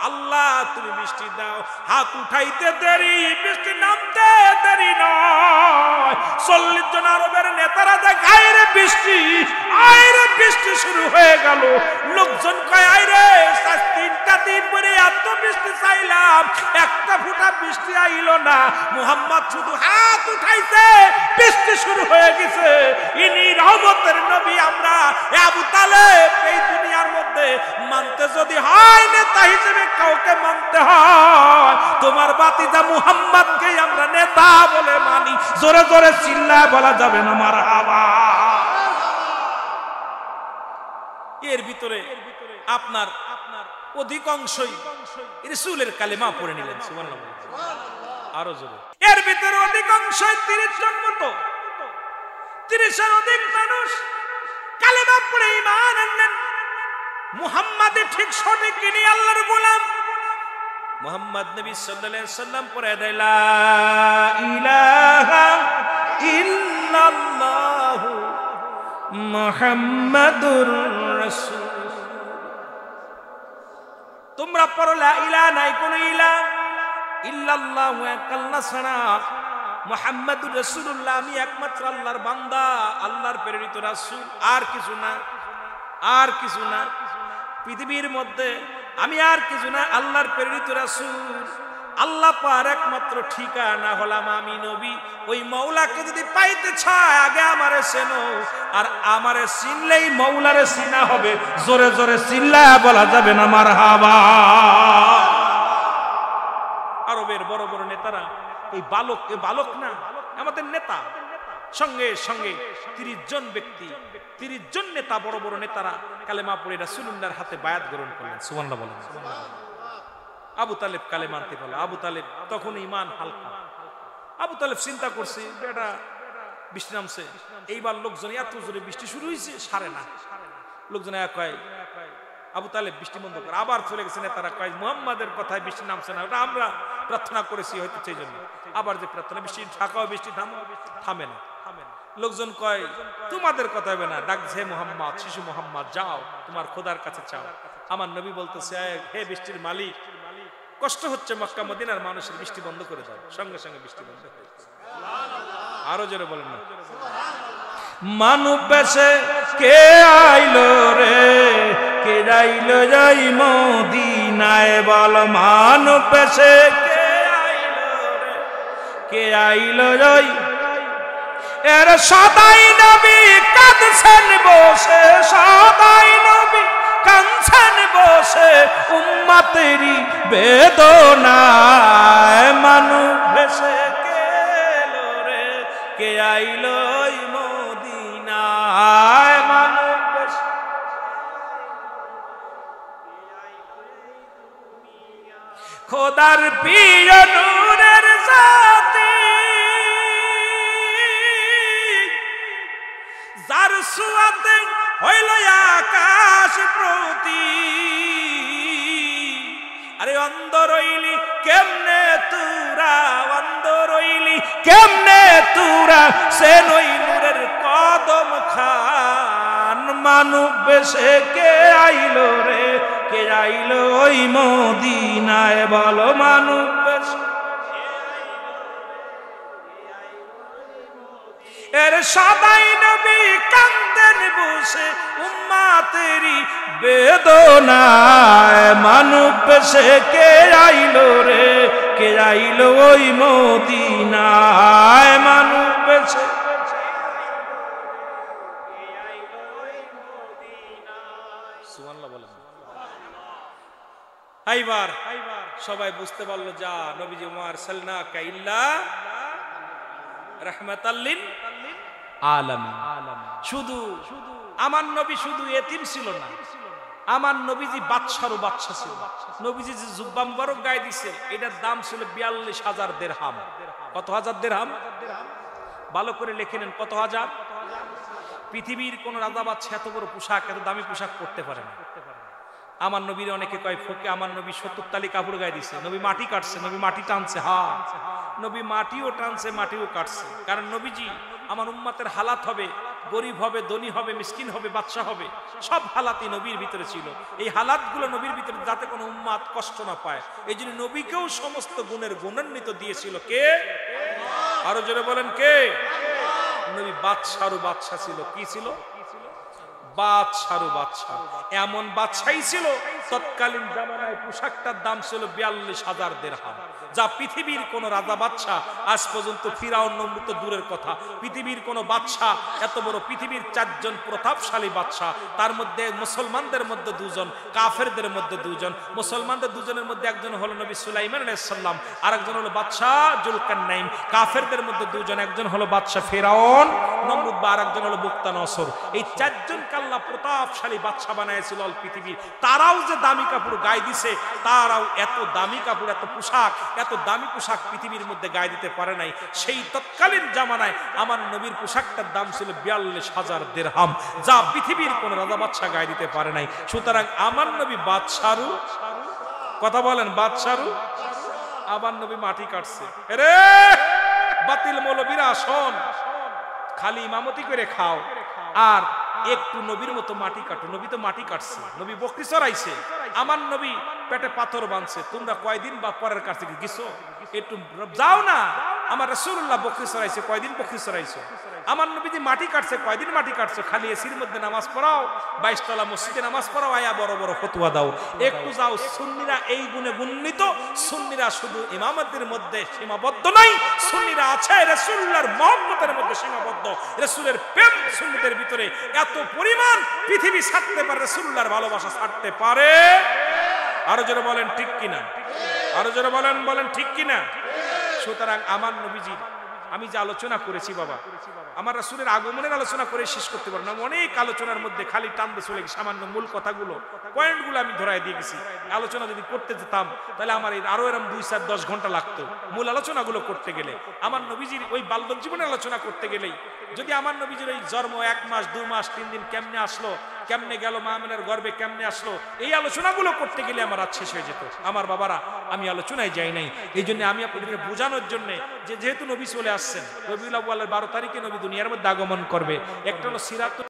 আল্লাহ তুমি বৃষ্টি দাও। হাত উঠাইতে দেরি, বৃষ্টি নামতে দেরি নয়। 40 জন আরবের নেতারা দেখায় রে বৃষ্টি, আইরে বৃষ্টি শুরু হয়ে গেল। লোকজন কয় আইরে 3টা দিন পরে এত বৃষ্টি চাইলাম, একটা ফোঁটা বৃষ্টি আইল না। মুহাম্মদ শুধু হাত উঠাইছে, বৃষ্টি শুরু হয়ে গেছে। ইনি রহমতের নবী। আমরা আবু তালেব এই দুনিয়ার মধ্যে মানতে যদি হয়, নেতা হিসেবে কাউকে মানতে হয়, তোমার বাতিজা মুহাম্মদকে আমরা নেতা বলে মানি। জোরে জোরে চিল্লায় বলা যাবে না মারহাবা। এর ভিতরে আপনার অধিকাংশই রাসূলের কালেমা পড়ে নিলেন, সুবহানাল্লাহ। আরো জোরে। এর ভিতরে অধিকাংশই 30 জন মতো, 30 এর অধিক মানুষ কালেমা পড়ে ঈমান আনলেন। মুহাম্মদ ঠিক সঠিক ইনি আল্লাহর গোলাম। মুহাম্মদ নবী সাল্লাল্লাহু আলাইহি সাল্লাম পড়ে দেয় লা ইলাহা ইল্লাল্লাহু মুহাম্মাদুর রাসূল। তোমরা পড়ো লা ইলাহা, নাই কোনো ইলাহ, ইল্লাল্লাহু এক আল্লাহ ছাড়া, মুহাম্মাদুর রাসূলুল্লাহ আমি একমাত্র আল্লাহর বান্দা, আল্লাহর প্রেরিত রাসূল, আর কিছু না, আর কিছু না পৃথিবীর মধ্যে, আমি আর কিছু না, আল্লাহর প্রেরিত রাসূল। আল্লাহ পার একমাত্র ঠিকানা হলাম আমি নবী। ওই মওলাকে যদি পাইতে চায় আগে আমারে চেনো, আর আমারে চিনলেই মওলারে চিনা হবে। জোরে জোরে চিল্লায়া বলা যাবে না মারহাবা। আরবের বড় বড় নেতারা এই বালক না, আমাদের নেতা, সঙ্গে সঙ্গে 30 জন ব্যক্তি, 30 জন নেতা, বড় বড় নেতারা কালেমা পড়ে রাসূলুল্লাহর হাতে বায়াত গ্রহণ করলেন। সুবহানাল্লাহ বলেন। আবু তালেব কালেমা আনতে বলে। আবু তালেব তখন ঈমান হালকা। আবু তালেব চিন্তা করছে, বেটা বৃষ্টি নামছে, এইবার লোকজন এত জোরে বৃষ্টি শুরু হয়েছে, সারে না। লোকজন কয় আবু তালেব বৃষ্টি বন্ধ করে। আবার চলে গেছে নেতারা, কয় মুহাম্মাদের কথায় বৃষ্টি নামছে না, ওটা আমরা প্রার্থনা করেছি হয়তো সেই জন্য। আবার যে প্রার্থনা, বৃষ্টি থাকাও, বৃষ্টি থামে না। লোকজন কয় তোমাদের কথা হবে না, ডাকছে মুহাম্মদ, শিশু মুহাম্মদ, যাও তোমার খোদার কাছে চাও। আমার নবী বলতেছে, হে বৃষ্টির মালিক, কষ্ট হচ্ছে মক্কা মদিনার মানুষের, বৃষ্টি বন্ধ করে দাও। সঙ্গে সঙ্গে বৃষ্টি বন্ধ হয়ে গেছে। আরো জোরে বলেন না। মানব বেশে কে আইলো রে, কে আইলো যাই মদিনায়, বল মানব বেশে কে আইলো রে, কে আইলো যাই। এর সদাই নবী কাঁদছেন বসে, সদাই নবী কাঁদছেন বসে, উম্মতেরই বেদনায়। মানুষ ভেসে কে এলো রে, কে আইলো মদিনায়, মানুষ ভেসে। খোদার প্রিয় নূরের জাতি, যার সুয়াতে হইল আকাশ প্রতি। আরে অন্ধ রইলি কেমনে তুরা, অন্ধ রইলি কেমনে তুরা, সে নই নূরের কদম খান। মানব বেশে কে আইলো রে, কে আইলো ওই মদিনায়, বলো মানব বেশে। এর সদাই নবী কান্দেন বসে, উম্মতেরই বেদনায়। মানব বেশে কে আইলো রে, কে আইলো ওই মদিনায়, মানব বেশে। সুবহানাল্লাহ বলেন। এইবার সবাই বুঝতে পারলো, যা নবীজি ওয়া আরসালনাকা ইল্লা রাহমাতাল লিল আলামিন। শুধু আমার নবী শুধু এতিম ছিল না, আমার নবীজি বাদশারও বাদশা ছিল। নবীজি যে জুব্বা মুবারক গায়ে দিছে, এটার দাম ছিল 42,000 দিরহাম। কত হাজার দিরহাম? ভালো করে লিখে নেন, কত হাজার? পৃথিবীর কোন রাজা বাদশা এত বড় পোশাক, এত দামি পোশাক পরতে পারে না। আমার নবীর অনেকে কয় ফকে, আমার নবী 70 তালি কাপড় গায়ে দিছে। নবী মাটি কাটছে, নবী মাটি টানছে, হ্যাঁ নবী মাটিও টানছে, মাটিও কাটছে। কারণ নবীজি আমার উম্মতের হালাত হবে, গরিব হবে, ধনী হবে, মিসকিন হবে, বাদশা হবে, সব হালাতই নবীর ভিতরে ছিল। এই হালাতগুলো নবীর ভিতরে যাতে কোনো উম্মত কষ্ট না পায়, এই জন্য নবীকেও সমস্ত গুণের গুণান্বিত দিয়েছিল কে? আরো জোরে বলেন কে? নবী বাদশারু বাদশা ছিল। কি ছিল? বাদশারু বাদশা। এমন বাদশাই ছিল তৎকালীন জামানায় পোশাকটার দাম ছিল ৪২,০০০ দিরহাম, যা পৃথিবীর কোন রাজা বাদশা আজ পর্যন্ত, ফিরাউন নমরুদ তো দূরের কথা, পৃথিবীর কোন বাদশা এত বড়, পৃথিবীর ৪ জন প্রতাপশালী বাদশা, তার মধ্যে মুসলমানদের মধ্যে 2 জন, কাফেরদের মধ্যে 2 জন। মুসলমানদের 2 জনের মধ্যে একজন হলো নবী সুলাইমান আলাইহিস সালাম, আরেকজন হলো বাদশা জুলকারনাইন। কাফেরদের মধ্যে 2 জন, একজন হলো বাদশা ফিরাউন নমরুদ, বা আরেকজন হলো বুকতানসর। এই 4 জনকে আল্লাহ প্রতাপশালী বাদশা বানাইছিল অল পৃথিবীর। তারাও যে দামি কাপড় গায়ে দিছে, তারাও এত দামি কাপড়, এত পোশাক, এত দামি পোশাক পৃথিবীর মধ্যে গায়ে দিতে পারে নাই। সেই তৎকালীন জামানায় আমার নবীর পোশাকটার দাম ছিল ৪২,০০০ দিরহাম, যা পৃথিবীর কোন রাজা বাদশা গায়ে দিতে পারে নাই। সুতরাং আমার নবী বাদশারু, কথা বলেন, বাদশারু। আমার নবী মাটি কাটছে। রে বাতিল মৌলবীরা শোন, খালি ইমামতি করে খাও আর একটু নবীর মতো মাটি কাটো। নবী তো মাটি কাটছে, নবী বকরি চড়াইছে, আমার নবী পেটে পাথর বাঁধছে। তোমরা কয়দিন বা পরের কাছে গেছো? একটু যাও না। আমার রাসূলুল্লাহ বকরি চড়াইছে, কয়দিন বকরি চড়াইছো? আমার নবী যে মাটি কাটছে, কয়দিন মাটি কাটছো? খালি এসির মধ্যে নামাজ পড়াও, 22 তলা মসজিদে নামাজ পড়াও, আয়া বড় বড় ফতোয়া দাও। একটু যাও। সুন্নিরা এই গুণে গুণিত। সুন্নিরা শুধু ইমামতের মধ্যে সীমাবদ্ধ নাই, সুন্নিরা আছে রাসূলুল্লাহর মহব্বতের মধ্যে সীমাবদ্ধ। রাসূলের প্রেম সুন্নিদের ভিতরে এত পরিমাণ, পৃথিবী ছাড়তে পারে, রাসূলুল্লাহর ভালোবাসা ছাড়তে পারে। আরো জোরে বলেন ঠিক কিনা, আরো জোরে বলেন, বলেন ঠিক কিনা। সুতরাং আমার নবীজির আমি যে আলোচনা করেছি বাবা, আমার রাসূলের আগমনের আলোচনা করে শেষ করতে পারবো না। অনেক আলোচনার মধ্যে খালি টানতে চলে গেছি, সামান্য মূল কথাগুলো, পয়েন্টগুলো আমি ধরাই দিয়ে গেছি। আলোচনা যদি করতে যেতাম তাহলে আমার আরো এরকম 2, 4, 10 ঘন্টা লাগতো মূল আলোচনাগুলো করতে গেলে। আমার নবীজির ওই বাল্যক জীবনের আলোচনা করতে গেলেই, যদি আমার নবীজির ওই জন্ম 1 মাস 2 মাস 3 দিন কেমনে আসলো, কেমনে গেল, মা আমিনার গর্ভে কেমনে আসলো, এই আলোচনাগুলো করতে গেলে আমার রাত শেষ হয়ে যেত। আমার বাবারা, আমি আলোচনায় যাই নাই। এই জন্য আমি আপনাদেরকে বোঝানোর জন্য যে যেহেতু নবী চলে আসছেন, রবিউল আউয়ালের 12 তারিখে নবী দুনিয়ার মধ্যে আগমন করবে। একটা হলো সিরাত